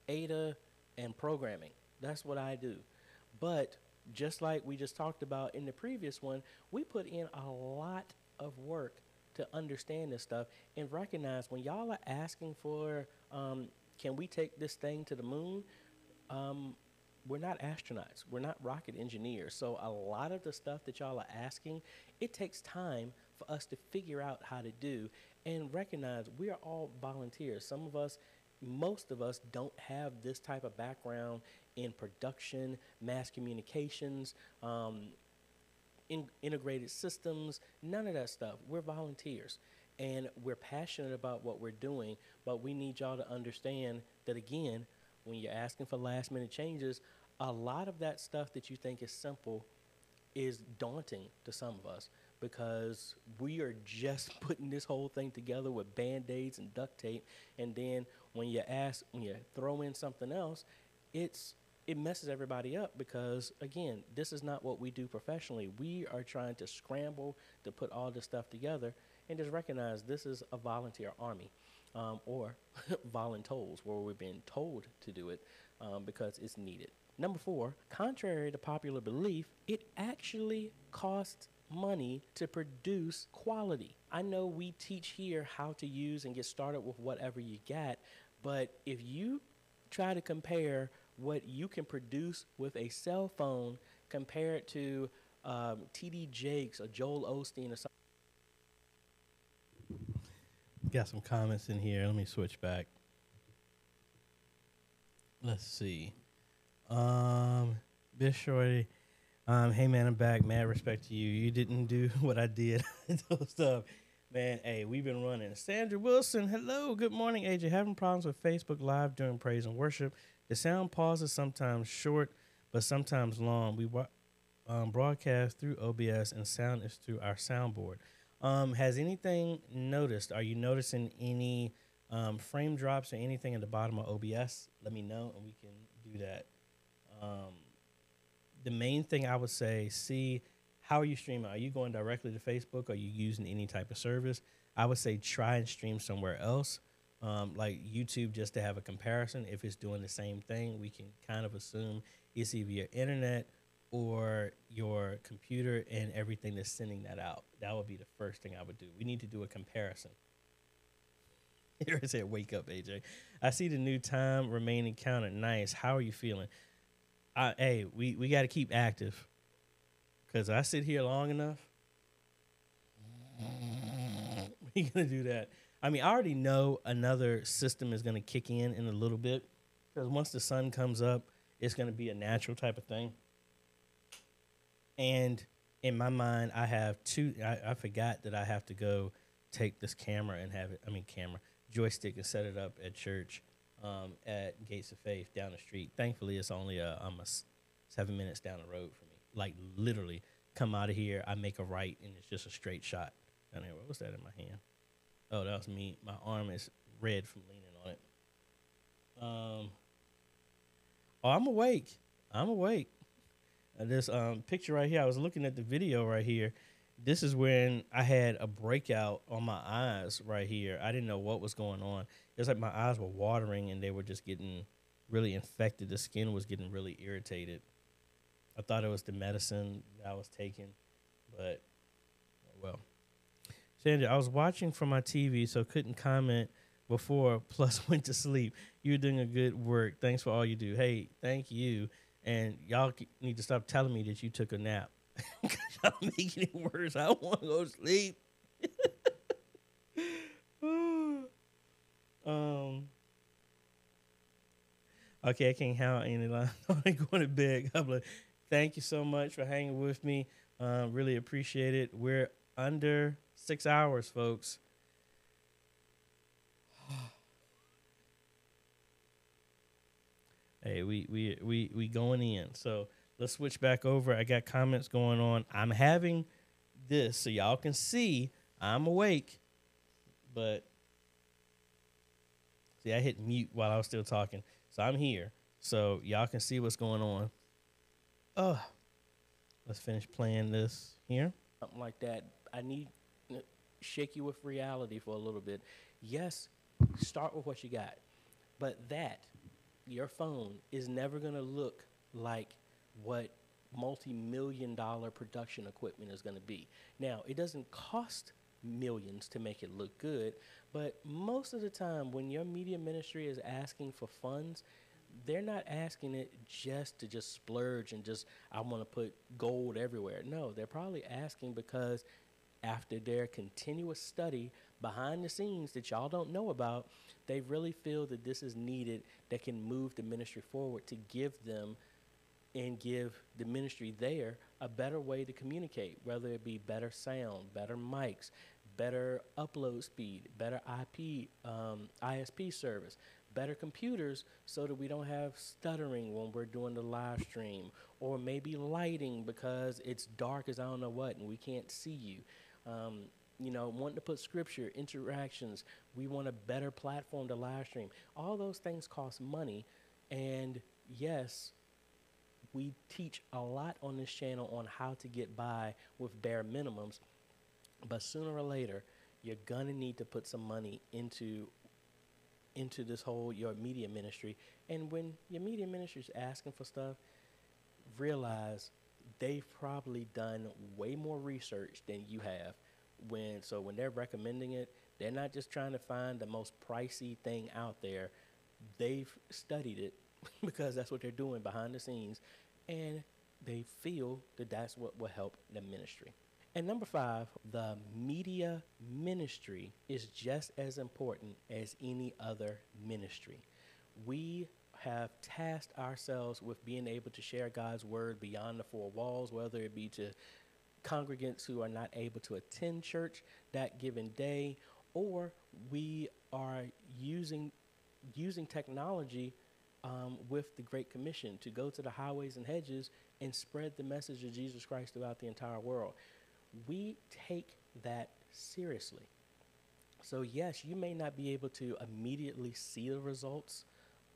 Ada, and programming. That's what I do. But just like we just talked about in the previous one, we put in a lot of work to understand this stuff and recognize when y'all are asking for, can we take this thing to the moon? We're not astronauts. We're not rocket engineers. So a lot of the stuff that y'all are asking, it takes time for us to figure out how to do and recognize we are all volunteers. Most of us don't have this type of background in production, mass communications, integrated systems, none of that stuff. We're volunteers. And we're passionate about what we're doing, but we need y'all to understand that, again, when you're asking for last minute changes, a lot of that stuff that you think is simple is daunting to some of us because we are just putting this whole thing together with Band-Aids and duct tape. And then when you throw in something else, it messes everybody up because, again, this is not what we do professionally. We are trying to scramble to put all this stuff together and just recognize this is a volunteer army. Or voluntold, where we're being told to do it because it's needed. Number 4, contrary to popular belief, it actually costs money to produce quality. I know we teach here how to use and get started with whatever you got, but if you try to compare what you can produce with a cell phone compared to T.D. Jakes or Joel Osteen or something. Got some comments in here. Let me switch back. Let's see. Bish Shorty. Hey man, I'm back. Mad respect to you. You didn't do what I did. Those stuff. Man, hey, we've been running. Sandra Wilson, hello. Good morning, AJ. Having problems with Facebook Live during praise and worship. The sound pauses sometimes short, but sometimes long. We broadcast through OBS and sound is through our soundboard. Has anything noticed? Are you noticing any frame drops or anything at the bottom of OBS? Let me know, and we can do that. The main thing I would say, see, how are you streaming? Are you going directly to Facebook? Are you using any type of service? I would say try and stream somewhere else, like YouTube, just to have a comparison. If it's doing the same thing, we can kind of assume it's either your internet or your computer and everything that's sending that out. That would be the first thing I would do. We need to do a comparison. Here it said, wake up, AJ. I see the new time remaining counted. Nice. How are you feeling? Hey, we got to keep active, because I sit here long enough. We're going to do that. I mean, I already know another system is going to kick in a little bit, because once the sun comes up, it's going to be a natural type of thing. And in my mind, I have I forgot that I have to go take this camera and joystick and set it up at church at Gates of Faith down the street. Thankfully, it's only almost 7 minutes down the road for me. Like, literally, come out of here, I make a right, and it's just a straight shot. Down there, what was that in my hand? Oh, that was me. My arm is red from leaning on it. I'm awake. This picture right here, I was looking at the video right here. This is when I had a breakout on my eyes right here. I didn't know what was going on. It was like my eyes were watering and they were just getting really infected. The skin was getting really irritated. I thought it was the medicine that I was taking, but well. Sandra, I was watching from my TV, so couldn't comment before, plus went to sleep. You're doing a good work. Thanks for all you do. Hey, thank you. And y'all need to stop telling me that you took a nap. Because y'all making it worse. I want to go to sleep. Okay, I can't handle any line. I'm going to bed. Thank you so much for hanging with me. Really appreciate it. We're under 6 hours, folks. Hey, we going in. So let's switch back over. I got comments going on. I'm having this so y'all can see I'm awake. But see, I hit mute while I was still talking. So I'm here. So y'all can see what's going on. Let's finish playing this here. Something like that. I need to shake you with reality for a little bit. Yes, start with what you got. But your phone is never going to look like what multi-million-dollar production equipment is going to be. Now, it doesn't cost millions to make it look good, but most of the time when your media ministry is asking for funds, they're not asking it just to splurge and I want to put gold everywhere. No, they're probably asking because after their continuous study behind the scenes that y'all don't know about, they really feel that this is needed that can move the ministry forward to give them and give the ministry there a better way to communicate, whether it be better sound, better mics, better upload speed, better IP, ISP service, better computers so that we don't have stuttering when we're doing the live stream, or maybe lighting because it's dark as I don't know what and we can't see you. Wanting to put scripture, interactions, we want a better platform to live stream. All those things cost money, and yes, we teach a lot on this channel on how to get by with bare minimums, but sooner or later, you're gonna need to put some money into this whole, your media ministry. And when your media ministry is asking for stuff, realize they've probably done way more research than you have. When they're recommending it, they're not just trying to find the most pricey thing out there. They've studied it because that's what they're doing behind the scenes, and they feel that that's what will help the ministry. And number 5, the media ministry is just as important as any other ministry. We have tasked ourselves with being able to share God's word beyond the 4 walls, whether it be to congregants who are not able to attend church that given day, or we are using technology with the Great Commission to go to the highways and hedges and spread the message of Jesus Christ throughout the entire world. We take that seriously. So yes, you may not be able to immediately see the results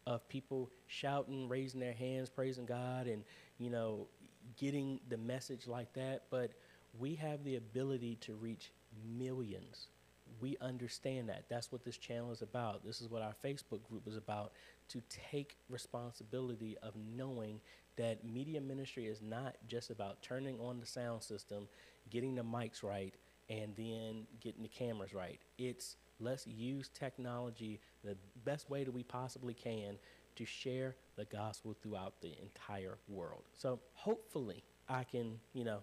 of people shouting, raising their hands, praising God, and, you know, getting the message like that, but we have the ability to reach millions. We understand that. That's what this channel is about. This is what our Facebook group is about, to take responsibility of knowing that media ministry is not just about turning on the sound system, getting the mics right, and then getting the cameras right. It's let's use technology the best way that we possibly can to share the gospel throughout the entire world. So hopefully I can, you know,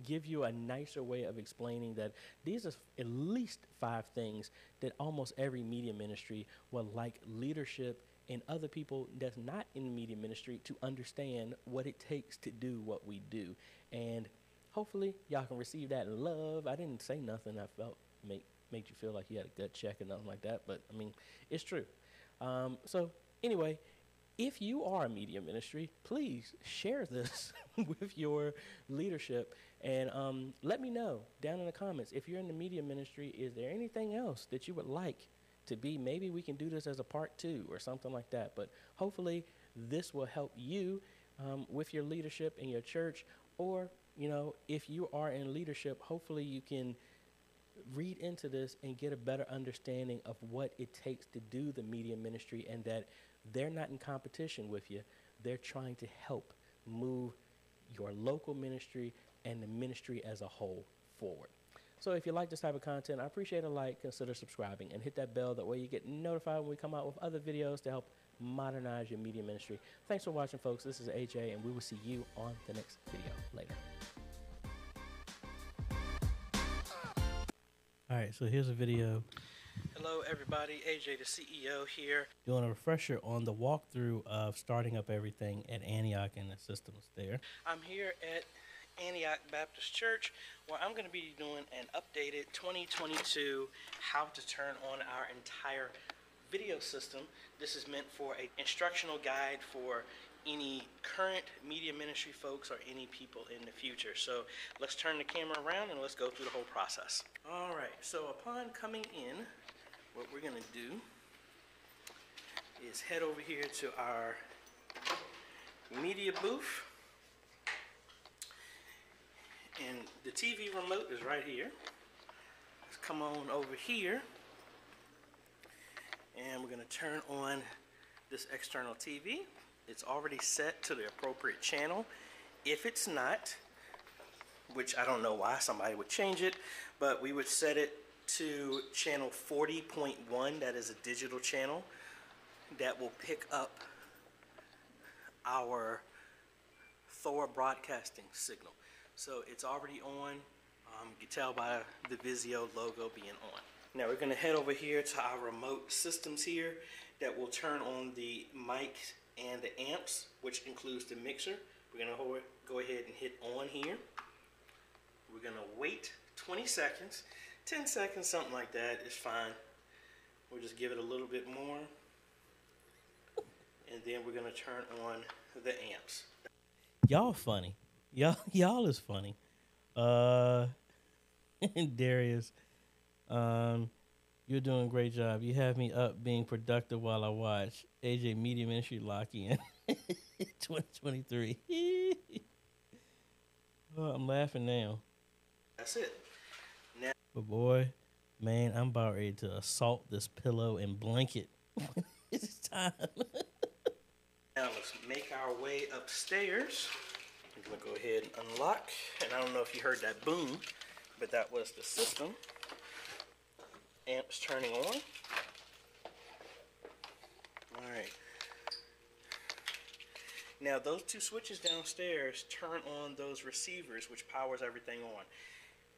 give you a nicer way of explaining that these are at least 5 things that almost every media ministry would like leadership and other people that's not in the media ministry to understand what it takes to do what we do. And hopefully y'all can receive that in love. I didn't say nothing I felt made you feel like you had a gut check or nothing like that, but I mean, it's true. So anyway, if you are a media ministry, please share this with your leadership, and let me know down in the comments. If you're in the media ministry, is there anything else that you would like to be? Maybe we can do this as a part 2 or something like that, but hopefully this will help you with your leadership in your church, or, you know, if you are in leadership, hopefully you can read into this and get a better understanding of what it takes to do the media ministry, and that they're not in competition with you. They're trying to help move your local ministry and the ministry as a whole forward. So if you like this type of content, I appreciate a like, consider subscribing, and hit that bell. That way you get notified when we come out with other videos to help modernize your media ministry. Thanks for watching, folks. This is AJ, and we will see you on the next video. Later. All right, so here's a video Hello, everybody. AJ, the CEO here. doing a refresher on the walkthrough of starting up everything at Antioch and the systems there. I'm here at Antioch Baptist Church, where I'm going to be doing an updated 2022 how to turn on our entire video system. This is meant for an instructional guide for any current media ministry folks or any people in the future. So let's turn the camera around and let's go through the whole process. All right, so upon coming in, what we're going to do is head over here to our media booth. And the TV remote is right here. Let's come on over here. And we're going to turn on this external TV. It's already set to the appropriate channel. If it's not, which I don't know why somebody would change it, but we would set it to channel 40.1. That is a digital channel that will pick up our Thor broadcasting signal. So it's already on. You can tell by the Vizio logo being on. Now we're going to head over here to our remote systems here that will turn on the mics and the amps, which includes the mixer. We're going to go ahead and hit on here. We're going to wait 20 seconds, 10 seconds, something like that is fine. We'll just give it a little bit more. And then we're going to turn on the amps. Y'all funny. Y'all is funny. And Darius, you're doing a great job. You have me up being productive while I watch AJ Media Ministry lock in 2023. Oh, I'm laughing now. That's it. Now, But boy, man, I'm about ready to assault this pillow and blanket. It's time. now let's make our way upstairs. I'm going to go ahead and unlock. And I don't know if you heard that boom, but that was the system. Amps turning on. All right. Now those 2 switches downstairs turn on those receivers, which powers everything on.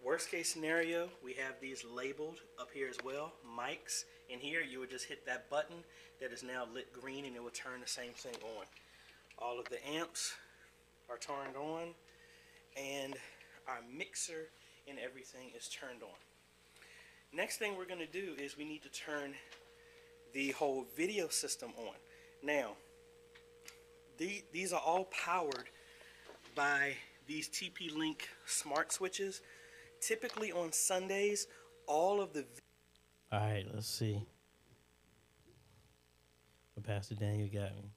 Worst case scenario, we have these labeled up here as well, mics. In here, you would just hit that button that is now lit green, and it will turn the same thing on. All of the amps are turned on, and our mixer and everything is turned on. Next thing we're going to do is we need to turn the whole video system on. Now, these are all powered by these TP-Link smart switches Typically on Sundays, all of the... All right, let's see. But Pastor Daniel got me.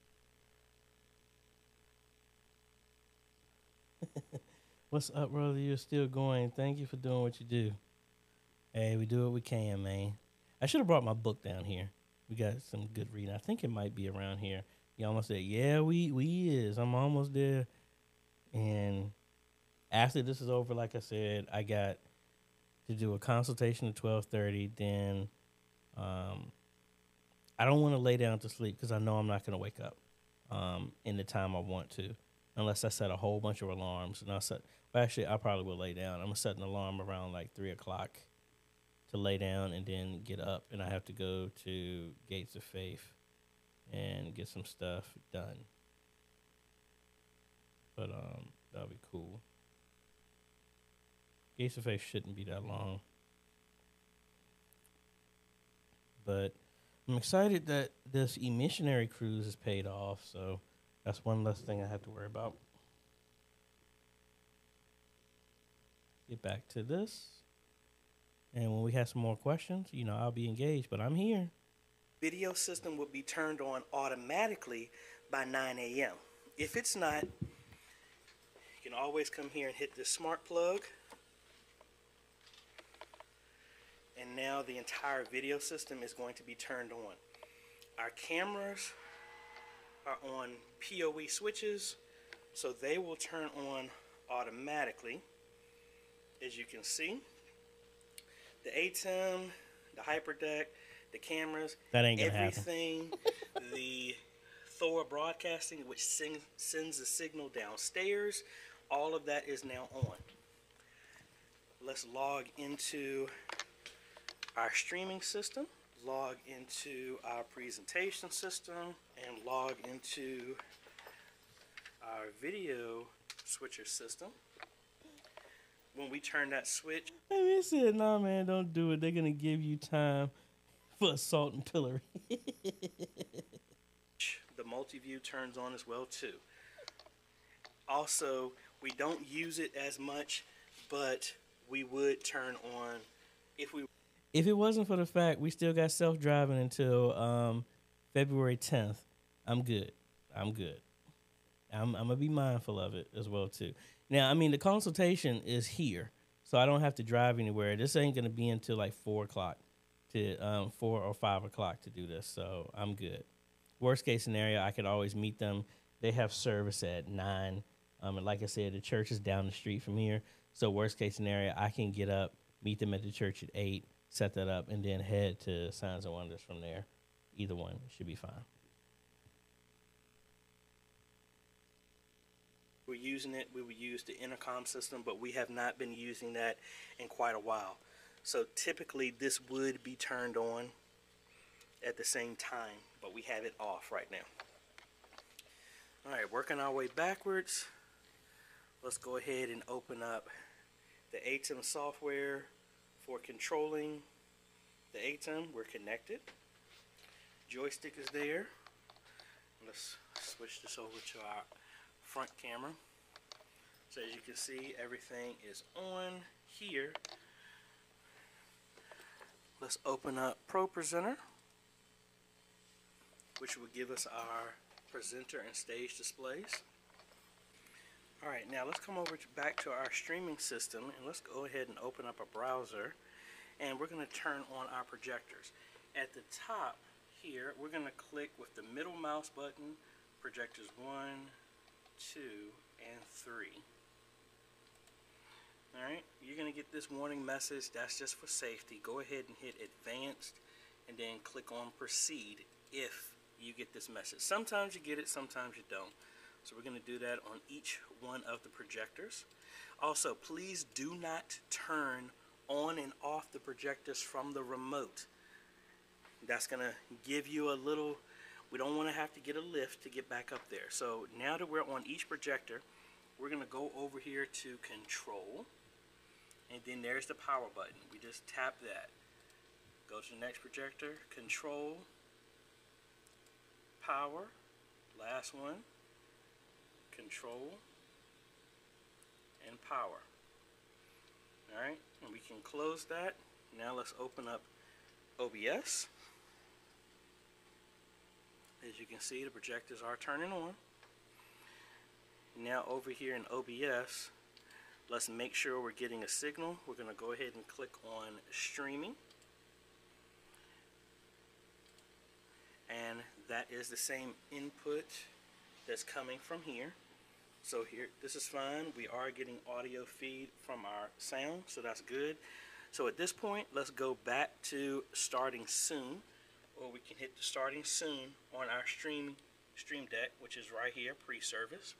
What's up, brother? You're still going. Thank you for doing what you do. Hey, we do what we can, man. I should have brought my book down here. We got some good reading. I think it might be around here. You almost said, yeah, we is. I'm almost there. And after this is over, like I said, I got to do a consultation at 12:30. Then I don't want to lay down to sleep because I know I'm not going to wake up in the time I want to, unless I set a whole bunch of alarms. And actually, I probably will lay down. I'm going to set an alarm around like 3 o'clock to lay down and then get up. And I have to go to Gates of Faith and get some stuff done. But that'll be cool. Gates of Faith shouldn't be that long. But I'm excited that this emissionary cruise is paid off, so that's one less thing I have to worry about. Get back to this. And when we have some more questions, I'll be engaged, but I'm here. Video system will be turned on automatically by 9 a.m. If it's not, you can always come here and hit this smart plug. And now the entire video system is going to be turned on. Our cameras are on PoE switches, so they will turn on automatically. As you can see, the ATEM, the HyperDeck, the cameras, that ain't gonna everything, the Thor broadcasting, which sends the signal downstairs, all of that is now on. Let's log into our streaming system, log into our presentation system, and log into our video switcher system. When we turn that switch, They said, "Nah, man, don't do it. They're gonna give you time for assault and pillory." the multi-view turns on as well too. Also, we don't use it as much, but we would turn on If it wasn't for the fact we still got self-driving until February 10th, I'm good. I'm gonna be mindful of it as well too. Now, the consultation is here, so I don't have to drive anywhere. This ain't gonna be until like 4 o'clock to 4 or 5 o'clock to do this, so I'm good. Worst case scenario, I could always meet them. They have service at 9, and like I said, the church is down the street from here. So worst case scenario, I can get up, meet them at the church at 8, set that up, and then head to Signs and Wonders from there. Either one should be fine. we're using it, we would use the intercom system, but we have not been using that in quite a while. So typically this would be turned on at the same time, but we have it off right now. All right, working our way backwards. Let's go ahead and open up the ATEM software for controlling the ATEM. We're connected. Joystick is there. Let's switch this over to our front camera. So as you can see, everything is on here. Let's open up Pro Presenter, which will give us our presenter and stage displays. Alright, now let's come over back to our streaming system, and let's go ahead and open up a browser, and we're going to turn on our projectors. At the top here, we're going to click with the middle mouse button, projectors 1, 2, and 3. Alright, you're going to get this warning message. That's just for safety. Go ahead and hit advanced and then click on proceed if you get this message. Sometimes you get it, sometimes you don't. So we're going to do that on each one of the projectors. Also, please do not turn on and off the projectors from the remote. That's going to give you a little, we don't want to have to get a lift to get back up there. So now that we're on each projector, we're going to go over here to control, and then there's the power button. We just tap that. Go to the next projector, control, power, last one, control, and power. Alright, And we can close that. Now let's open up OBS. As you can see, the projectors are turning on. Now over here in OBS, let's make sure we're getting a signal. We're going to go ahead and click on streaming. And that is the same input that's coming from here. So here, this is fine. We are getting audio feed from our sound, so that's good. So at this point, let's go back to starting soon, or we can hit the starting soon on our stream deck, which is right here, pre-service.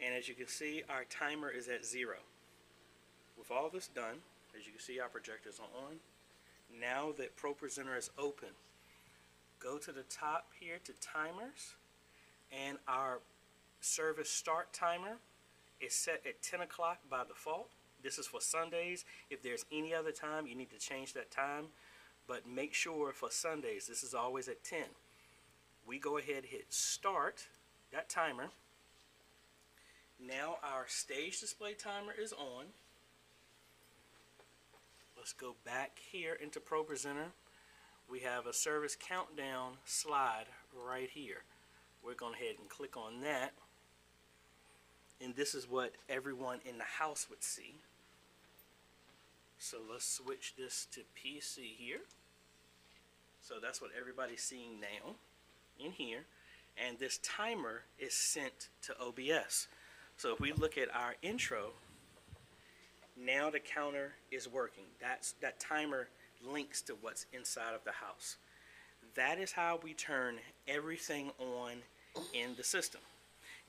And as you can see, our timer is at 0. With all this done, as you can see, our projectors are on. Now that ProPresenter is open, go to the top here to timers, and our service start timer is set at 10 o'clock by default. This is for Sundays. If there's any other time, you need to change that time, but make sure for Sundays, this is always at 10. We go ahead and hit start that timer. Now our stage display timer is on. Let's go back here into ProPresenter. We have a service countdown slide right here. We're going to head and click on that. And this is what everyone in the house would see. So let's switch this to PC here. So that's what everybody's seeing now in here. And this timer is sent to OBS. So if we look at our intro, now the counter is working. That timer links to what's inside of the house. That is how we turn everything on in the system.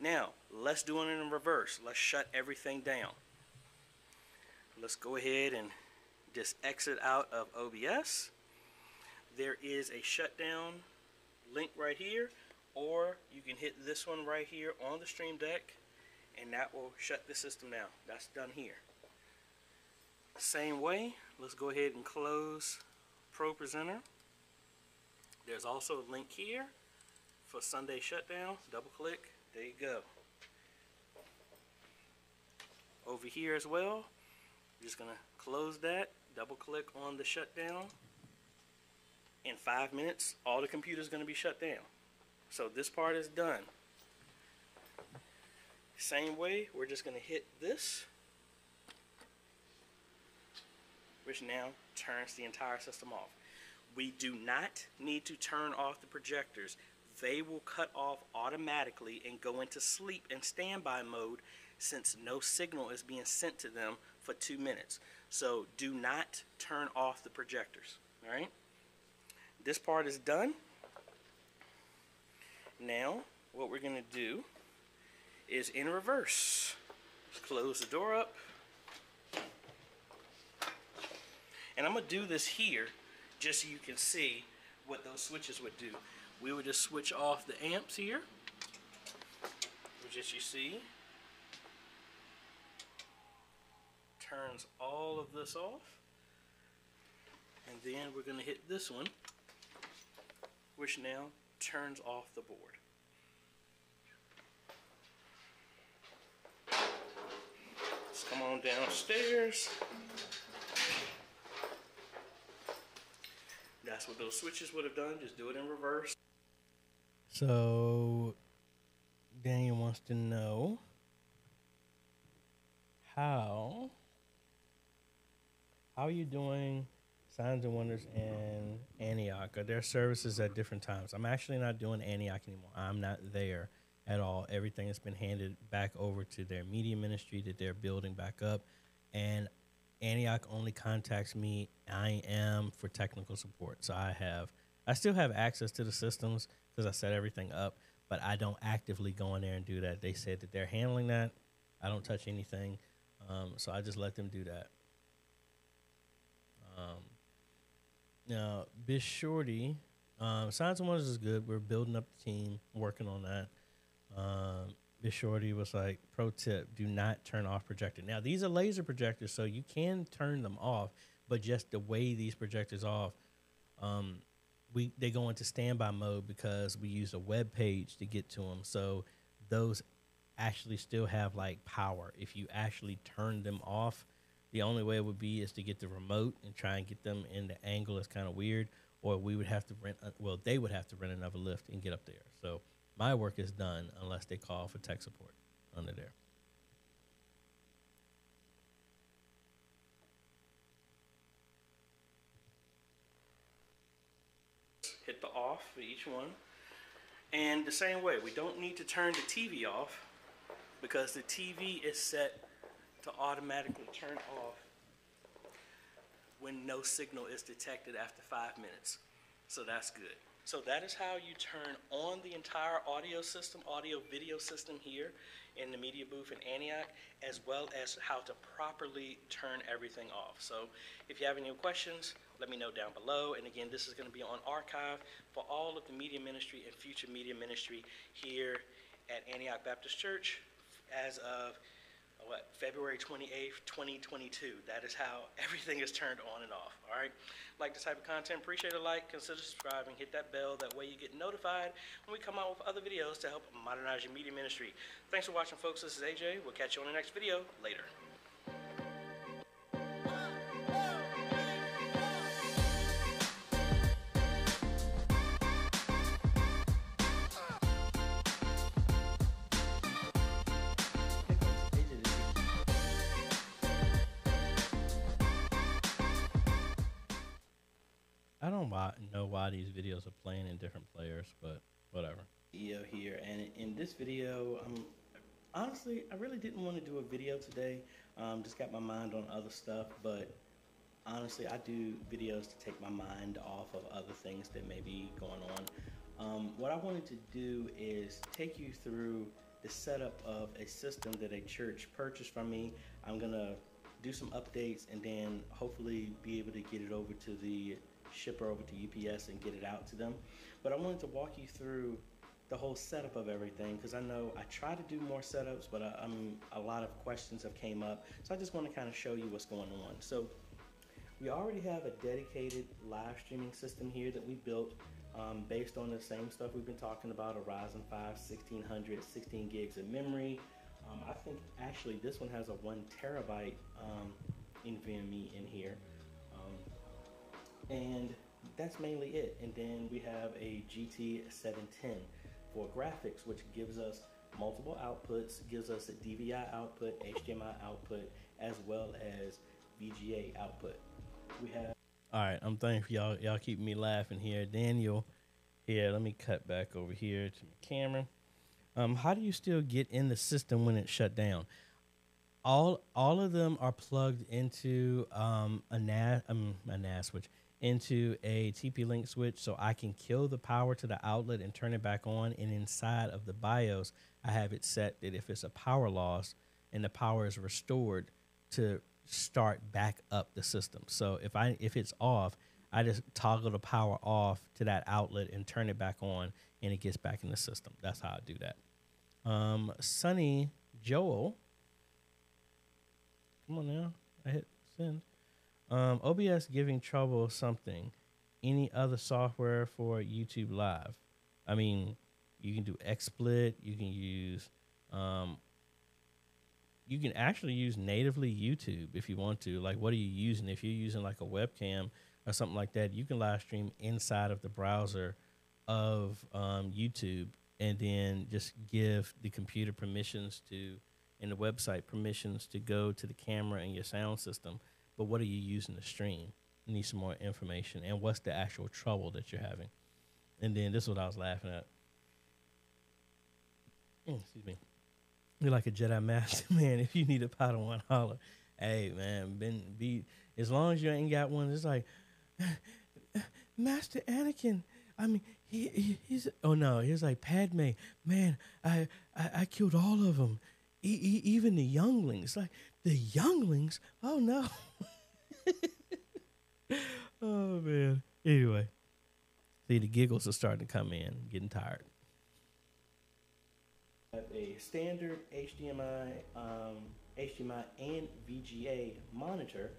Now, let's do it in reverse. Let's shut everything down. Let's go ahead and just exit out of OBS. There is a shutdown link right here, or you can hit this one right here on the Stream Deck, and that will shut the system down. That's done here. Same way, let's go ahead and close ProPresenter. There's also a link here for Sunday shutdown. Double click, there you go. Over here as well, you're just gonna close that, double click on the shutdown. In 5 minutes, all the computers gonna be shut down. So this part is done. Same way, we're just gonna hit this, which now turns the entire system off. We do not need to turn off the projectors. They will cut off automatically and go into sleep and standby mode since no signal is being sent to them for 2 minutes. So do not turn off the projectors, all right? This part is done. Now, what we're gonna do is in reverse. Let's close the door up. And I'm going to do this here just so you can see what those switches would do. We would just switch off the amps here, which as you see, turns all of this off. And then we're going to hit this one, which now turns off the board. Let's come on downstairs. That's what those switches would have done. Just do it in reverse. So Daniel wants to know how are you doing Signs and Wonders in Antioch? Are there services at different times? I'm actually not doing Antioch anymore. I'm not there at all. Everything has been handed back over to their media ministry that they're building back up. And Antioch only contacts me. I am for technical support. So I still have access to the systems because I set everything up, but I don't actively go in there and do that. They said that they're handling that. I don't touch anything. So I just let them do that. Now, Bish Shorty, Signs and Wonders is good. We're building up the team, working on that. Bish Shorty was like, pro tip, do not turn off projector. Now, these are laser projectors, so you can turn them off, but just the way these projectors off, they go into standby mode because we use a web page to get to them. So those actually still have like power. If you actually turn them off, The only way it would be is to get the remote and try and get them in the angle that's kind of weird, or we would have to rent. Well, they would have to rent another lift and get up there. So my work is done unless they call for tech support under there. Hit the off for each one. And the same way, we don't need to turn the TV off because the TV is set to automatically turn off when no signal is detected after 5 minutes. So that's good. So that is how you turn on the entire audio system, audio video system here in the media booth in Antioch, as well as how to properly turn everything off. So if you have any questions, let me know down below. And again, this is going to be on archive for all of the media ministry and future media ministry here at Antioch Baptist Church as of February 28th, 2022. That is how everything is turned on and off. All right. Like this type of content, appreciate a like, consider subscribing, hit that bell. That way you get notified when we come out with other videos to help modernize your media ministry. Thanks for watching, folks. This is AJ. We'll catch you on the next video. Later. I don't know why these videos are playing in different players, but whatever. Here, and in this video, honestly, I really didn't want to do a video today. Just got my mind on other stuff, but honestly, I do videos to take my mind off of other things that may be going on. What I wanted to do is take you through the setup of a system that a church purchased from me. I'm gonna do some updates and then hopefully be able to get it over to the shipper over to UPS and get it out to them. But I wanted to walk you through the whole setup of everything because I know I try to do more setups, but a lot of questions have came up. So I just want to kind of show you what's going on. So we already have a dedicated live streaming system here that we built based on the same stuff we've been talking about, a Ryzen 5 1600, 16 gigs of memory. I think actually this one has a 1 terabyte NVMe in here. And that's mainly it. And then we have a GT 710 for graphics, which gives us multiple outputs, gives us a DVI output, HDMI output, as well as VGA output. We have. All right, I'm thankful y'all keep me laughing here. Daniel, here, let me cut back over here to my camera. How do you still get in the system when it's shut down? All of them are plugged into a NAS switch, into a TP-Link switch, so I can kill the power to the outlet and turn it back on. And inside of the BIOS, I have it set that if it's a power loss and the power is restored, to start back up the system. So if it's off, I just toggle the power off to that outlet and turn it back on, and it gets back in the system. That's how I do that. Sonny Joel, come on now, I hit send. OBS giving trouble something. Any other software for YouTube Live? I mean, you can do XSplit. You can use, you can actually use natively YouTube if you want to. Like, what are you using? If you're using like a webcam or something like that, you can live stream inside of the browser of YouTube, and then just give the computer permissions to, and the website permissions to go to the camera and your sound system. But what are you using to stream? You need some more information. And what's the actual trouble that you're having? And then this is what I was laughing at. Excuse me. You're like a Jedi Master, man. If you need a Padawan, holler. Hey, man, as long as you ain't got one, it's like, Master Anakin. I mean, he's, oh no, he's like, Padme, man, I killed all of them. Even the younglings. Like, the younglings? Oh, no. Oh, man. Anyway. See, the giggles are starting to come in. Getting tired. I have a standard HDMI and VGA monitor.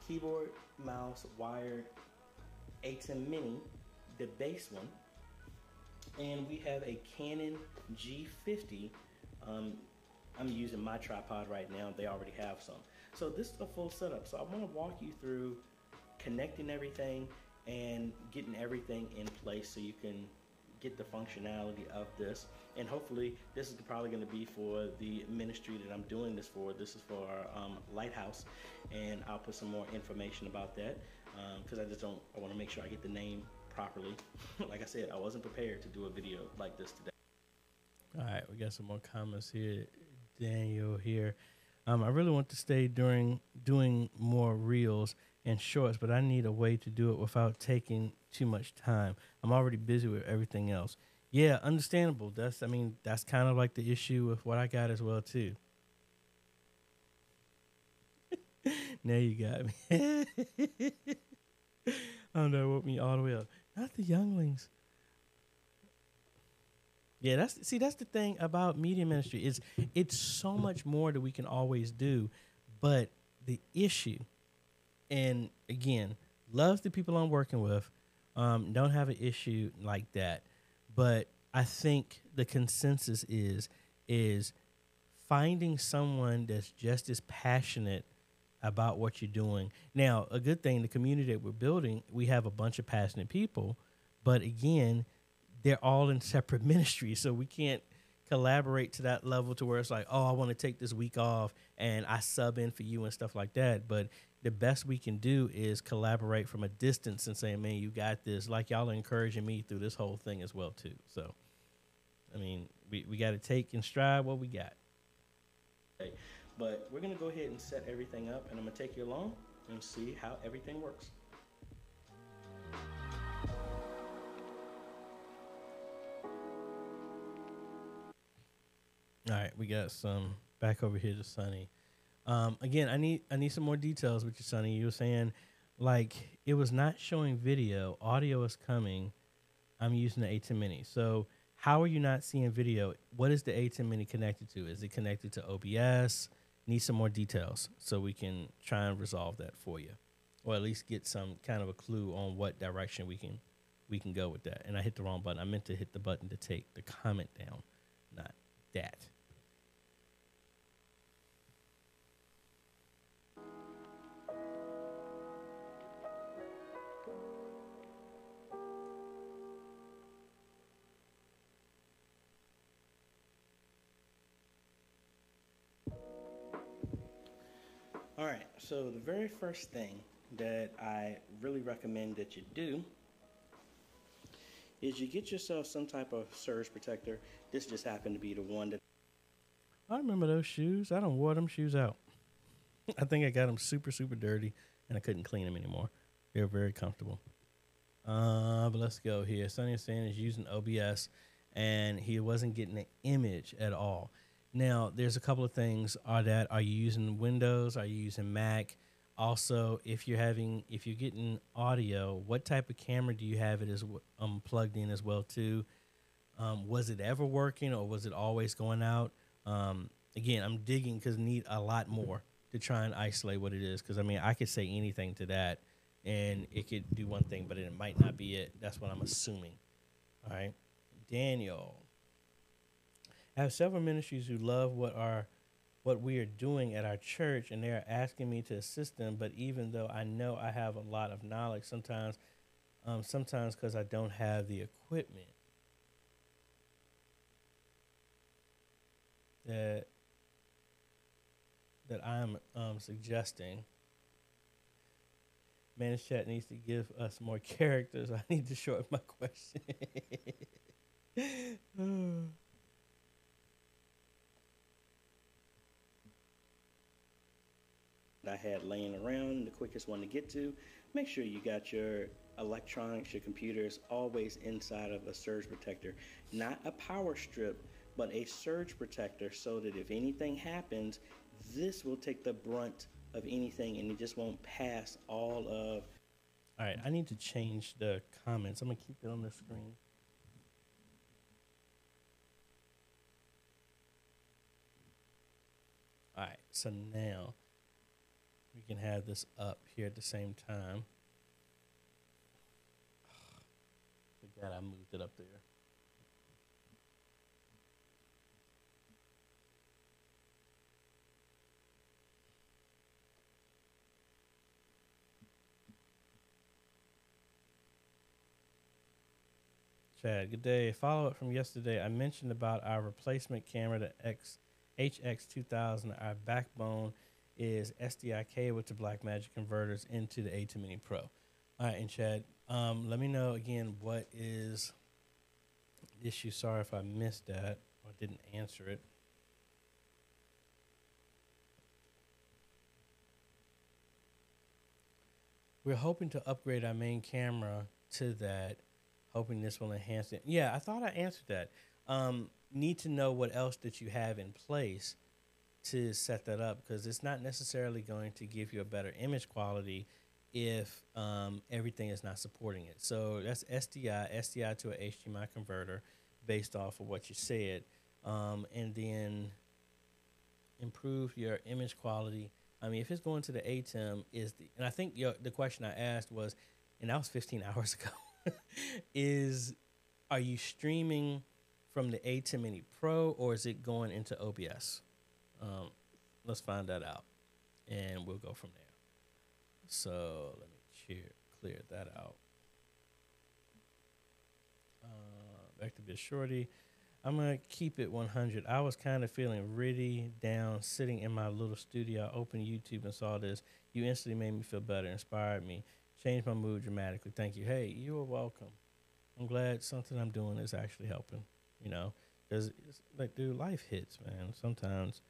Keyboard, mouse, wired, ATEM Mini, the base one. And we have a Canon G50. I'm using my tripod right now. They already have some. So this is a full setup. So I want to walk you through connecting everything and getting everything in place so you can get the functionality of this. And hopefully this is probably going to be for the ministry that I'm doing this for. This is for our Lighthouse, and I'll put some more information about that because I want to make sure I get the name properly. Like I said, I wasn't prepared to do a video like this today. All right, we got some more comments here. Daniel here. I really want to stay doing more reels and shorts, but I need a way to do it without taking too much time. I'm already busy with everything else. Yeah, understandable. That's kind of like the issue with what I got as well too. Now you got me. Oh no, woke me all the way up. Not the younglings. Yeah, that's the thing about media ministry. It's so much more that we can always do, but the issue, and again, love the people I'm working with, don't have an issue like that. But I think the consensus is finding someone that's just as passionate about what you're doing. Now, a good thing, the community that we're building, we have a bunch of passionate people, but again, they're all in separate ministries, so we can't collaborate to that level to where it's like, oh, I want to take this week off and I sub in for you and stuff like that. But the best we can do is collaborate from a distance and say, man, you got this. Like y'all are encouraging me through this whole thing as well too. So, I mean, we got to take in stride what we got. Okay. But we're going to go ahead and set everything up, and I'm going to take you along and see how everything works. All right, we got some back over here to Sonny. Again, I need some more details with you, Sonny. You were saying like it was not showing video, audio is coming. I'm using the A10 Mini. So how are you not seeing video? What is the A10 Mini connected to? Is it connected to OBS? Need some more details so we can try and resolve that for you, or at least get some kind of a clue on what direction we can go with that. And I hit the wrong button. I meant to hit the button to take the comment down, not that. All right, so the very first thing that I really recommend that you do is you get yourself some type of surge protector. This just happened to be the one that I remember those shoes. I don't wore them shoes out. I think I got them super, super dirty, and I couldn't clean them anymore. They're very comfortable. But let's go here. Sonny is saying he's using OBS, and he wasn't getting an image at all. Now, there's a couple of things. Are you using Windows? Are you using Mac? Also, if you're getting audio, what type of camera do you have it as plugged in as well too? Was it ever working, or was it always going out? Again, I'm digging because I need a lot more to try and isolate what it is. Because I mean, I could say anything to that, and it could do one thing, but it might not be it. That's what I'm assuming. All right, Daniel. I have several ministries who love what we are doing at our church, and they're asking me to assist them. But even though I know I have a lot of knowledge, sometimes because I don't have the equipment that I'm suggesting. Managed chat needs to give us more characters. I need to shorten my question. I had laying around, the quickest one to get to. Make sure you got your electronics, your computers always inside of a surge protector. Not a power strip, but a surge protector, so that if anything happens, this will take the brunt of anything and it just won't pass all of. All right, I need to change the comments. I'm going to keep it on the screen. All right, so now we can have this up here at the same time. Forgot I moved it up there. Chad, good day. Follow up from yesterday. I mentioned about our replacement camera, the HX2000. Our backbone is SDI cable to Blackmagic converters into the A2 Mini Pro. All right, and Chad, let me know again what is the issue. Sorry if I missed that or didn't answer it. We're hoping to upgrade our main camera to that, hoping this will enhance it. Yeah, I thought I answered that. Need to know what else that you have in place to set that up, because it's not necessarily going to give you a better image quality if everything is not supporting it. So that's SDI to an HDMI converter based off of what you said, and then improve your image quality. I mean, if it's going to the ATEM, and I think the question I asked was, and that was 15 hours ago, are you streaming from the ATEM Mini Pro, or is it going into OBS? Let's find that out, and we'll go from there. So let me clear that out. Back to Biz Shorty. I'm going to keep it 100. I was kind of feeling really down sitting in my little studio. I opened YouTube and saw this. You instantly made me feel better, inspired me, changed my mood dramatically. Thank you. Hey, you are welcome. I'm glad something I'm doing is actually helping, because it's like, dude, life hits, man. Sometimes,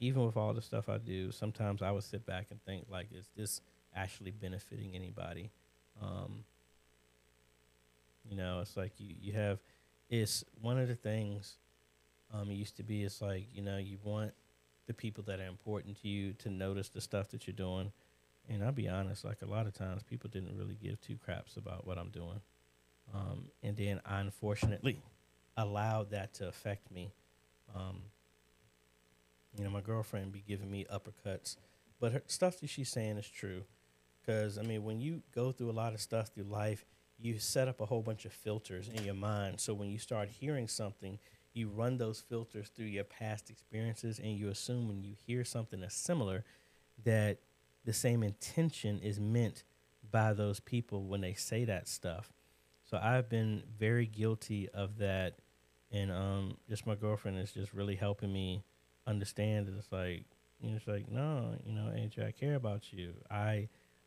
even with all the stuff I do, sometimes I would sit back and think, like, is this actually benefiting anybody? It's like you have, it's one of the things it used to be, it's like, you want the people that are important to you to notice the stuff that you're doing. And I'll be honest, like, a lot of times people didn't really give two craps about what I'm doing. And then I unfortunately allowed that to affect me. My girlfriend be giving me uppercuts, but her stuff that she's saying is true. Because, I mean, when you go through a lot of stuff through life, you set up a whole bunch of filters in your mind. So when you start hearing something, you run those filters through your past experiences, and you assume when you hear something that's similar that the same intention is meant by those people when they say that stuff. So I've been very guilty of that. And just my girlfriend is just really helping me understand that it's like, no, AJ, I care about you.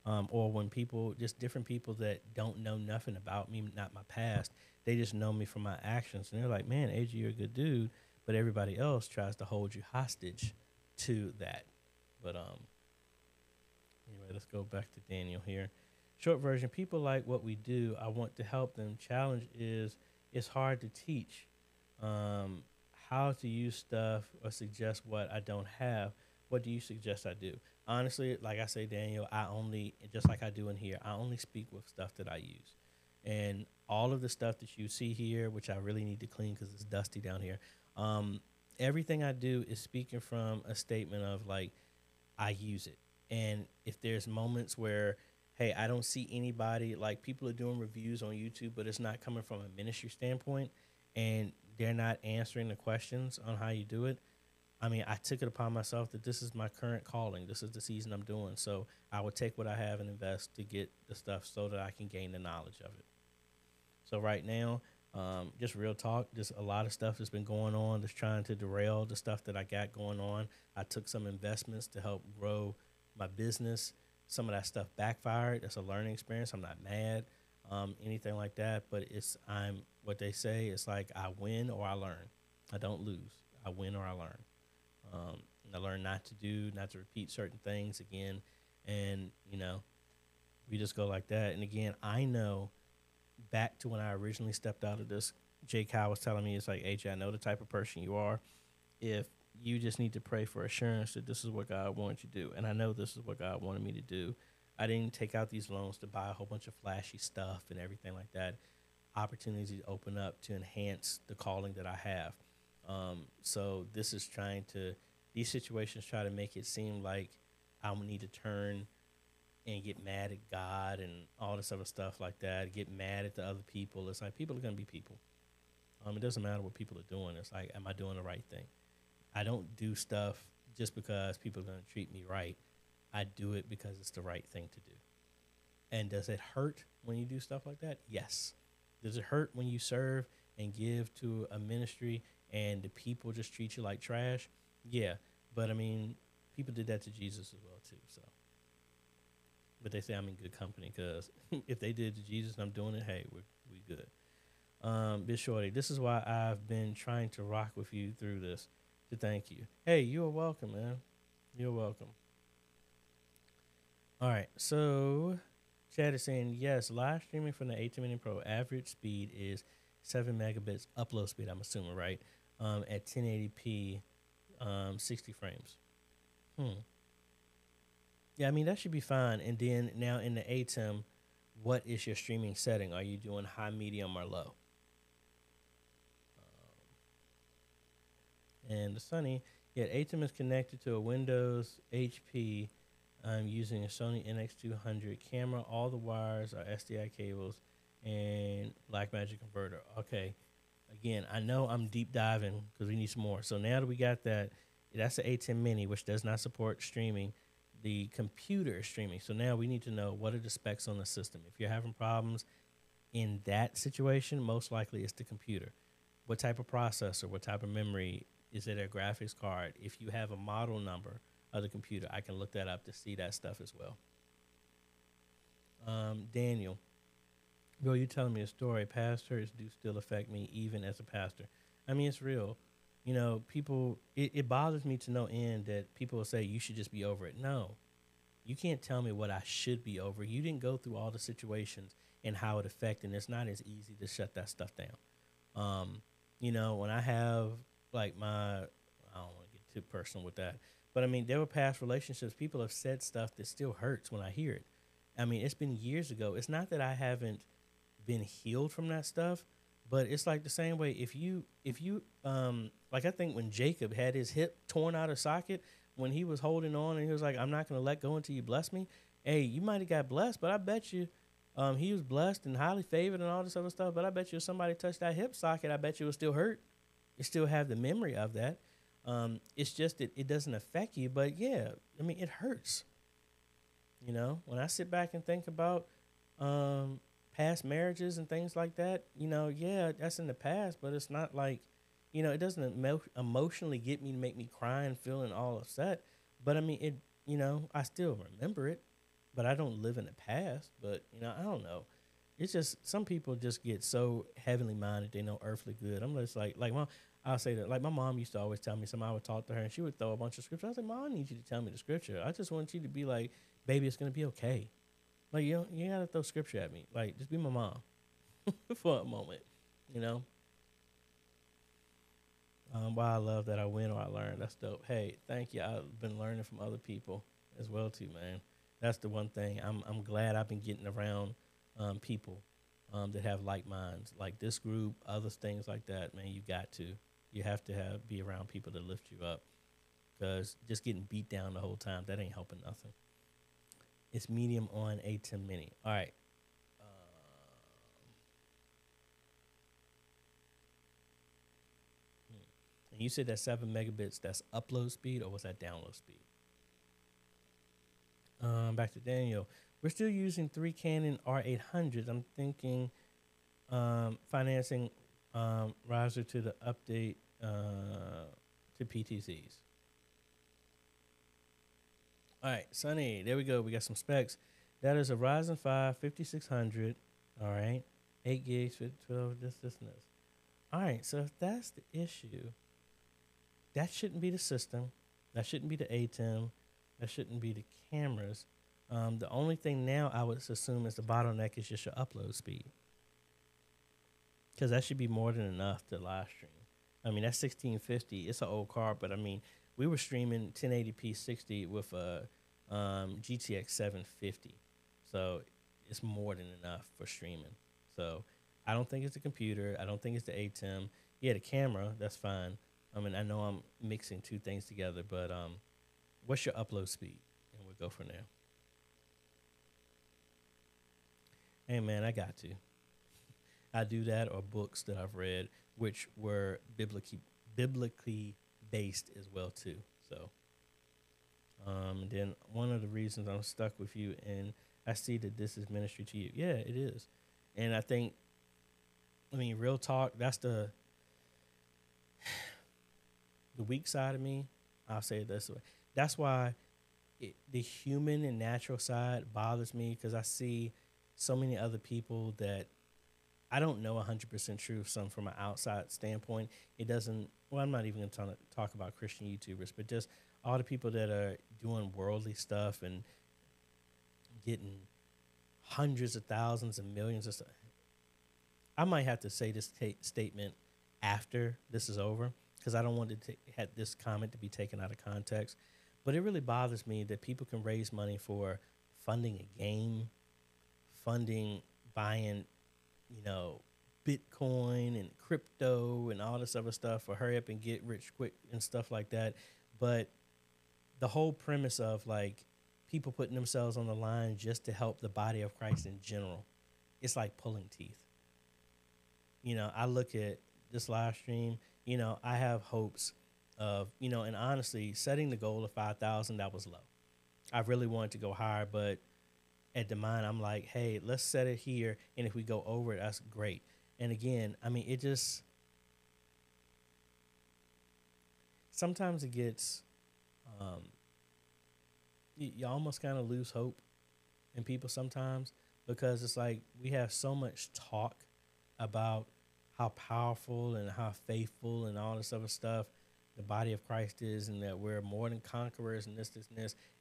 Or when people, just different people that don't know nothing about me, not my past, they just know me from my actions. And they're like, man, AJ, you're a good dude. But everybody else tries to hold you hostage to that. But anyway, let's go back to Daniel here. Short version, people like what we do. I want to help them. Challenge is it's hard to teach how to use stuff or suggest what I don't have. What do you suggest I do? Honestly, like I say, Daniel, just like I do in here, I only speak with stuff that I use. And all of the stuff that you see here, which I really need to clean because it's dusty down here, everything I do is speaking from a statement of, like, I use it. And if there's moments where, hey, I don't see anybody, like, people are doing reviews on YouTube, but it's not coming from a ministry standpoint, and they're not answering the questions on how you do it, I mean, I took it upon myself that this is my current calling. This is the season I'm doing. So I would take what I have and invest to get the stuff so that I can gain the knowledge of it. So right now, just real talk, just a lot of stuff that's been going on that's trying to derail the stuff that I got going on. I took some investments to help grow my business. Some of that stuff backfired. That's a learning experience. I'm not mad, anything like that. But what they say, it's like I win or I learn. I don't lose. I win or I learn. I learned not to repeat certain things again. And, we just go like that. And again, I know back to when I originally stepped out of this, Jay Kyle was telling me, it's like, AJ, I know the type of person you are. If you just need to pray for assurance that this is what God wants you to do. And I know this is what God wanted me to do. I didn't take out these loans to buy a whole bunch of flashy stuff and everything like that. Opportunities open up to enhance the calling that I have. So these situations try to make it seem like I need to turn and get mad at God and all this other stuff like that, get mad at the other people. It's like, people are going to be people. It doesn't matter what people are doing. It's like, am I doing the right thing? I don't do stuff just because people are going to treat me right. I do it because it's the right thing to do. And does it hurt when you do stuff like that? Yes. Does it hurt when you serve and give to a ministry and the people just treat you like trash? Yeah, but I mean, people did that to Jesus as well too. So, but they say I'm in good company because if they did it to Jesus and I'm doing it, hey, we good. Bit Shorty, this is why I've been trying to rock with you through this. To thank you. Hey, you are welcome, man. You're welcome. All right, so Chad is saying yes. Live streaming from the A10 Mini Pro average speed is 7 megabits upload speed. I'm assuming, right? At 1080p, 60 frames. Yeah, I mean that should be fine. And then now in the ATEM, what is your streaming setting? Are you doing high, medium, or low? And the Sunny, yet ATEM is connected to a Windows HP. I'm using a Sony NX200 camera. All the wires are SDI cables and Blackmagic converter. Okay. Again, I know I'm deep diving because we need some more. So now that we got that, that's the A10 Mini, which does not support streaming. The computer is streaming. So now we need to know what are the specs on the system. If you're having problems in that situation, most likely it's the computer. What type of processor, what type of memory, is it a graphics card? If you have a model number of the computer, I can look that up to see that stuff as well. Daniel, bro, you telling me a story. Pastors do still affect me even as a pastor. I mean, it's real. You know, people, it bothers me to no end that people will say you should just be over it. No, you can't tell me what I should be over. You didn't go through all the situations and how it affected, and it's not as easy to shut that stuff down. You know, when I have like I don't want to get too personal with that, but I mean, there were past relationships. People have said stuff that still hurts when I hear it. I mean, it's been years ago. It's not that I haven't been healed from that stuff, but it's like the same way. If you, like I think when Jacob had his hip torn out of socket, when he was holding on and he was like, I'm not going to let go until you bless me. Hey, you might have got blessed, but I bet you, he was blessed and highly favored and all this other stuff. But I bet you if somebody touched that hip socket, I bet you it would still hurt. You still have the memory of that. It's just that it doesn't affect you, but yeah, I mean, it hurts. You know, when I sit back and think about, past marriages and things like that, you know, yeah, that's in the past, but it's not like, you know, it doesn't emotionally get me to make me cry and feeling all upset. But I mean, it, you know, I still remember it, but I don't live in the past. But, you know, I don't know. It's just some people just get so heavenly minded, they know earthly good. I'm just like I'll say that, like my mom used to always tell me something I would talk to her and she would throw a bunch of scripture. I was like, Mom, I need you to tell me the scripture. I just want you to be like, baby, it's going to be okay. Like, you got to throw scripture at me. Like, just be my mom for a moment, you know? Why I love that I win or I learn. That's dope. Hey, thank you. I've been learning from other people as well, too, man. That's the one thing. I'm glad I've been getting around people that have like minds. Like this group, other things like that, man, you got to. You have to be around people that lift you up. Because just getting beat down the whole time, that ain't helping nothing. It's medium on A10 Mini. All right. And you said that 7 megabits, that's upload speed, or was that download speed? Back to Daniel. We're still using 3 Canon R800s. I'm thinking financing riser to the update to PTCs. All right, Sonny, there we go. We got some specs. That is a Ryzen 5 5600. All right, 8 gigs, 12, this, and this. All right, so if that's the issue, that shouldn't be the system. That shouldn't be the ATEM. That shouldn't be the cameras. The only thing now I would assume is the bottleneck is just your upload speed. Because that should be more than enough to live stream. I mean, that's 1650. It's an old card, but I mean, we were streaming 1080p 60 with a GTX 750. So it's more than enough for streaming. So I don't think it's the computer. I don't think it's the ATEM. Yeah, the camera, that's fine. I mean, I know I'm mixing two things together, but what's your upload speed? And we'll go from there. Hey, man, I got to. I do that or books that I've read, which were biblically based as well, too. So, and then one of the reasons I'm stuck with you, and I see that this is ministry to you. Yeah, it is. And I think I mean, real talk, that's the weak side of me. I'll say it this way. That's why the human and natural side bothers me, because I see so many other people that I don't know 100% truth. Some from an outside standpoint, it doesn't. Well, I'm not even going to talk about Christian YouTubers, but just all the people that are doing worldly stuff and getting hundreds of thousands and millions of stuff. I might have to say this statement after this is over, because I don't want to have this comment to be taken out of context. But it really bothers me that people can raise money for funding a game, funding buying, Bitcoin and crypto and all this other stuff for hurry up and get rich quick and stuff like that. But the whole premise of like people putting themselves on the line just to help the body of Christ in general, it's like pulling teeth. I look at this live stream, I have hopes of, and honestly, setting the goal of 5,000, that was low. I really wanted to go higher, but at the mind, I'm like, hey, let's set it here. And if we go over it, that's great. And again, I mean, it just, sometimes it gets, you almost kind of lose hope in people sometimes, because it's like we have so much talk about how powerful and how faithful and all this other stuff the body of Christ is, and that we're more than conquerors and this.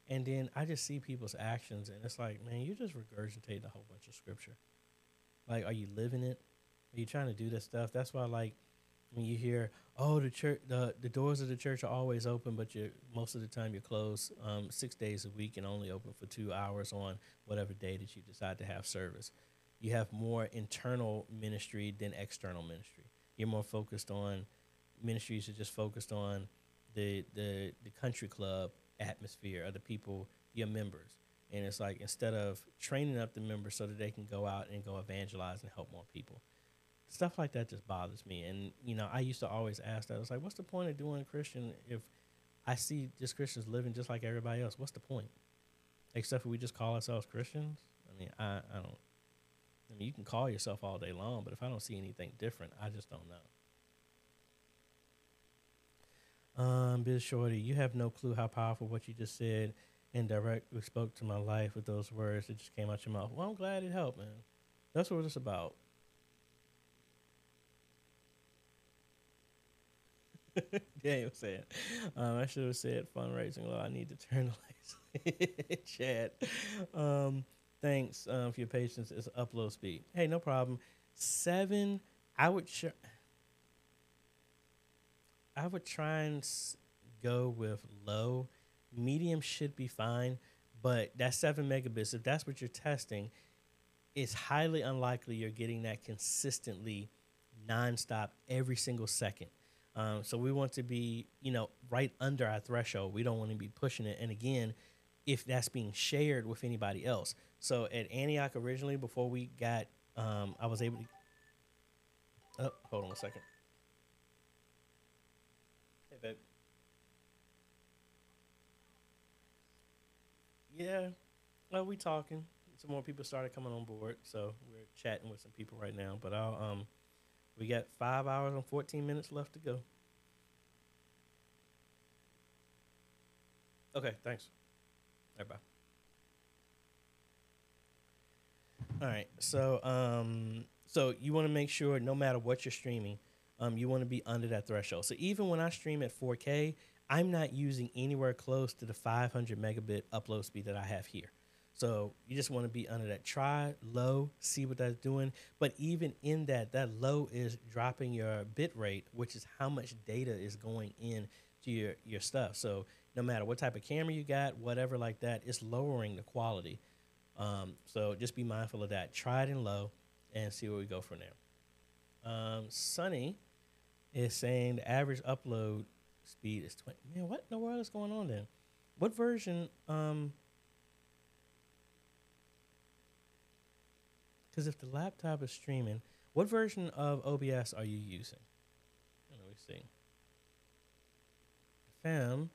And then I just see people's actions, and it's like, man, you're just regurgitating a whole bunch of scripture. Like, are you living it? Are you trying to do this stuff? That's why, like, when you hear, oh, the church, the doors of the church are always open, but most of the time you're closed 6 days a week and only open for 2 hours on whatever day that you decide to have service. You have more internal ministry than external ministry. You're more focused on ministries are just focused on the country club atmosphere of the people, your members. And it's like, instead of training up the members so that they can go out and go evangelize and help more people, stuff like that just bothers me. And, I used to always ask that. I was like, what's the point of doing Christian if I see just Christians living just like everybody else? What's the point? Except for we just call ourselves Christians? I mean, I don't. I mean, you can call yourself all day long, but if I don't see anything different, I just don't know. Biz Shorty, you have no clue how powerful what you just said and directly spoke to my life with those words that just came out your mouth. Well, I'm glad it helped, man. That's what it's about. Daniel said, I should have said fundraising. Well, I need to turn the lights. Chat. Thanks for your patience. It's upload speed. Hey, no problem. 7, I would try and go with low. Medium should be fine, but that 7 megabits, if that's what you're testing, it's highly unlikely you're getting that consistently nonstop every single second. So we want to be, right under our threshold. We don't want to be pushing it. And again, if that's being shared with anybody else. So at Antioch originally, before we got, I was able to, oh, hold on a second. Hey, babe. Yeah, well, we talking. Some more people started coming on board, so we're chatting with some people right now. But we got 5 hours and 14 minutes left to go. Okay, thanks. All right, bye. All right, so you want to make sure no matter what you're streaming, you want to be under that threshold. So even when I stream at 4K, I'm not using anywhere close to the 500 megabit upload speed that I have here. So you just want to be under that. Try low, see what that's doing. But even in that low is dropping your bit rate, which is how much data is going in to your stuff. So no matter what type of camera you got, whatever like that, it's lowering the quality. So just be mindful of that. Try it in low and see where we go from there. Sunny is saying the average upload speed is 20. Man, what in the world is going on then? What version? Because if the laptop is streaming, what version of OBS are you using? Let me see. Fam,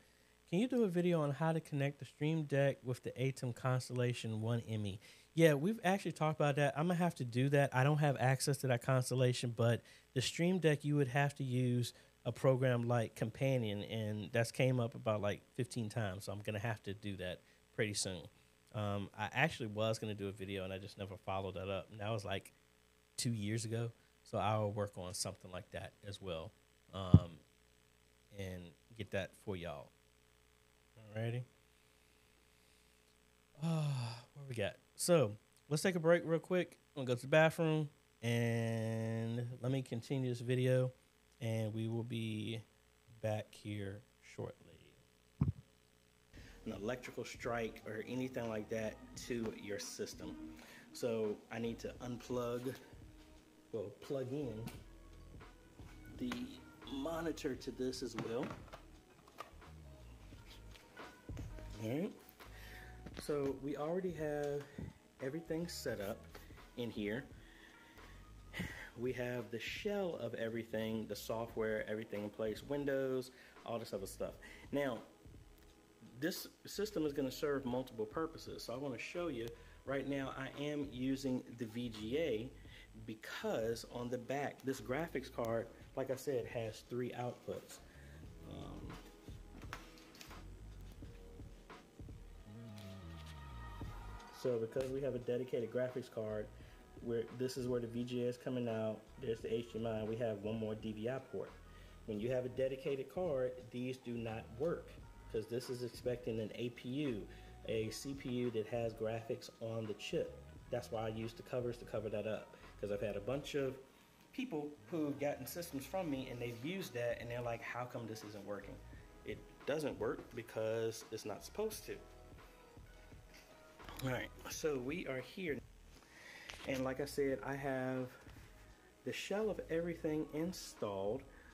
can you do a video on how to connect the Stream Deck with the ATEM Constellation 1 ME? Yeah, we've actually talked about that. I'm gonna have to do that. I don't have access to that constellation, but the Stream Deck, you would have to use a program like Companion, and that's came up about like 15 times. So I'm gonna have to do that pretty soon. I actually was gonna do a video, and I just never followed that up. And that was like 2 years ago. So I'll work on something like that as well, and get that for y'all. Alrighty. What we got? So let's take a break real quick. I'm gonna go to the bathroom and let me continue this video, and we will be back here shortly. An electrical strike or anything like that to your system. So I need to plug in the monitor to this as well. All right. So we already have everything set up in here. We have the shell of everything, the software, everything in place, Windows, all this other stuff. Now, this system is going to serve multiple purposes. So I want to show you right now. I am using the VGA because on the back, this graphics card, like I said, has 3 outputs. So because we have a dedicated graphics card, where this is where the VGA is coming out, there's the HDMI, we have one more DVI port. When you have a dedicated card, these do not work because this is expecting an APU, a CPU that has graphics on the chip. That's why I use the covers to cover that up, because I've had a bunch of people who've gotten systems from me and they've used that and they're like, how come this isn't working? It doesn't work because it's not supposed to. All right, so we are here. And like I said, I have the shell of everything installed.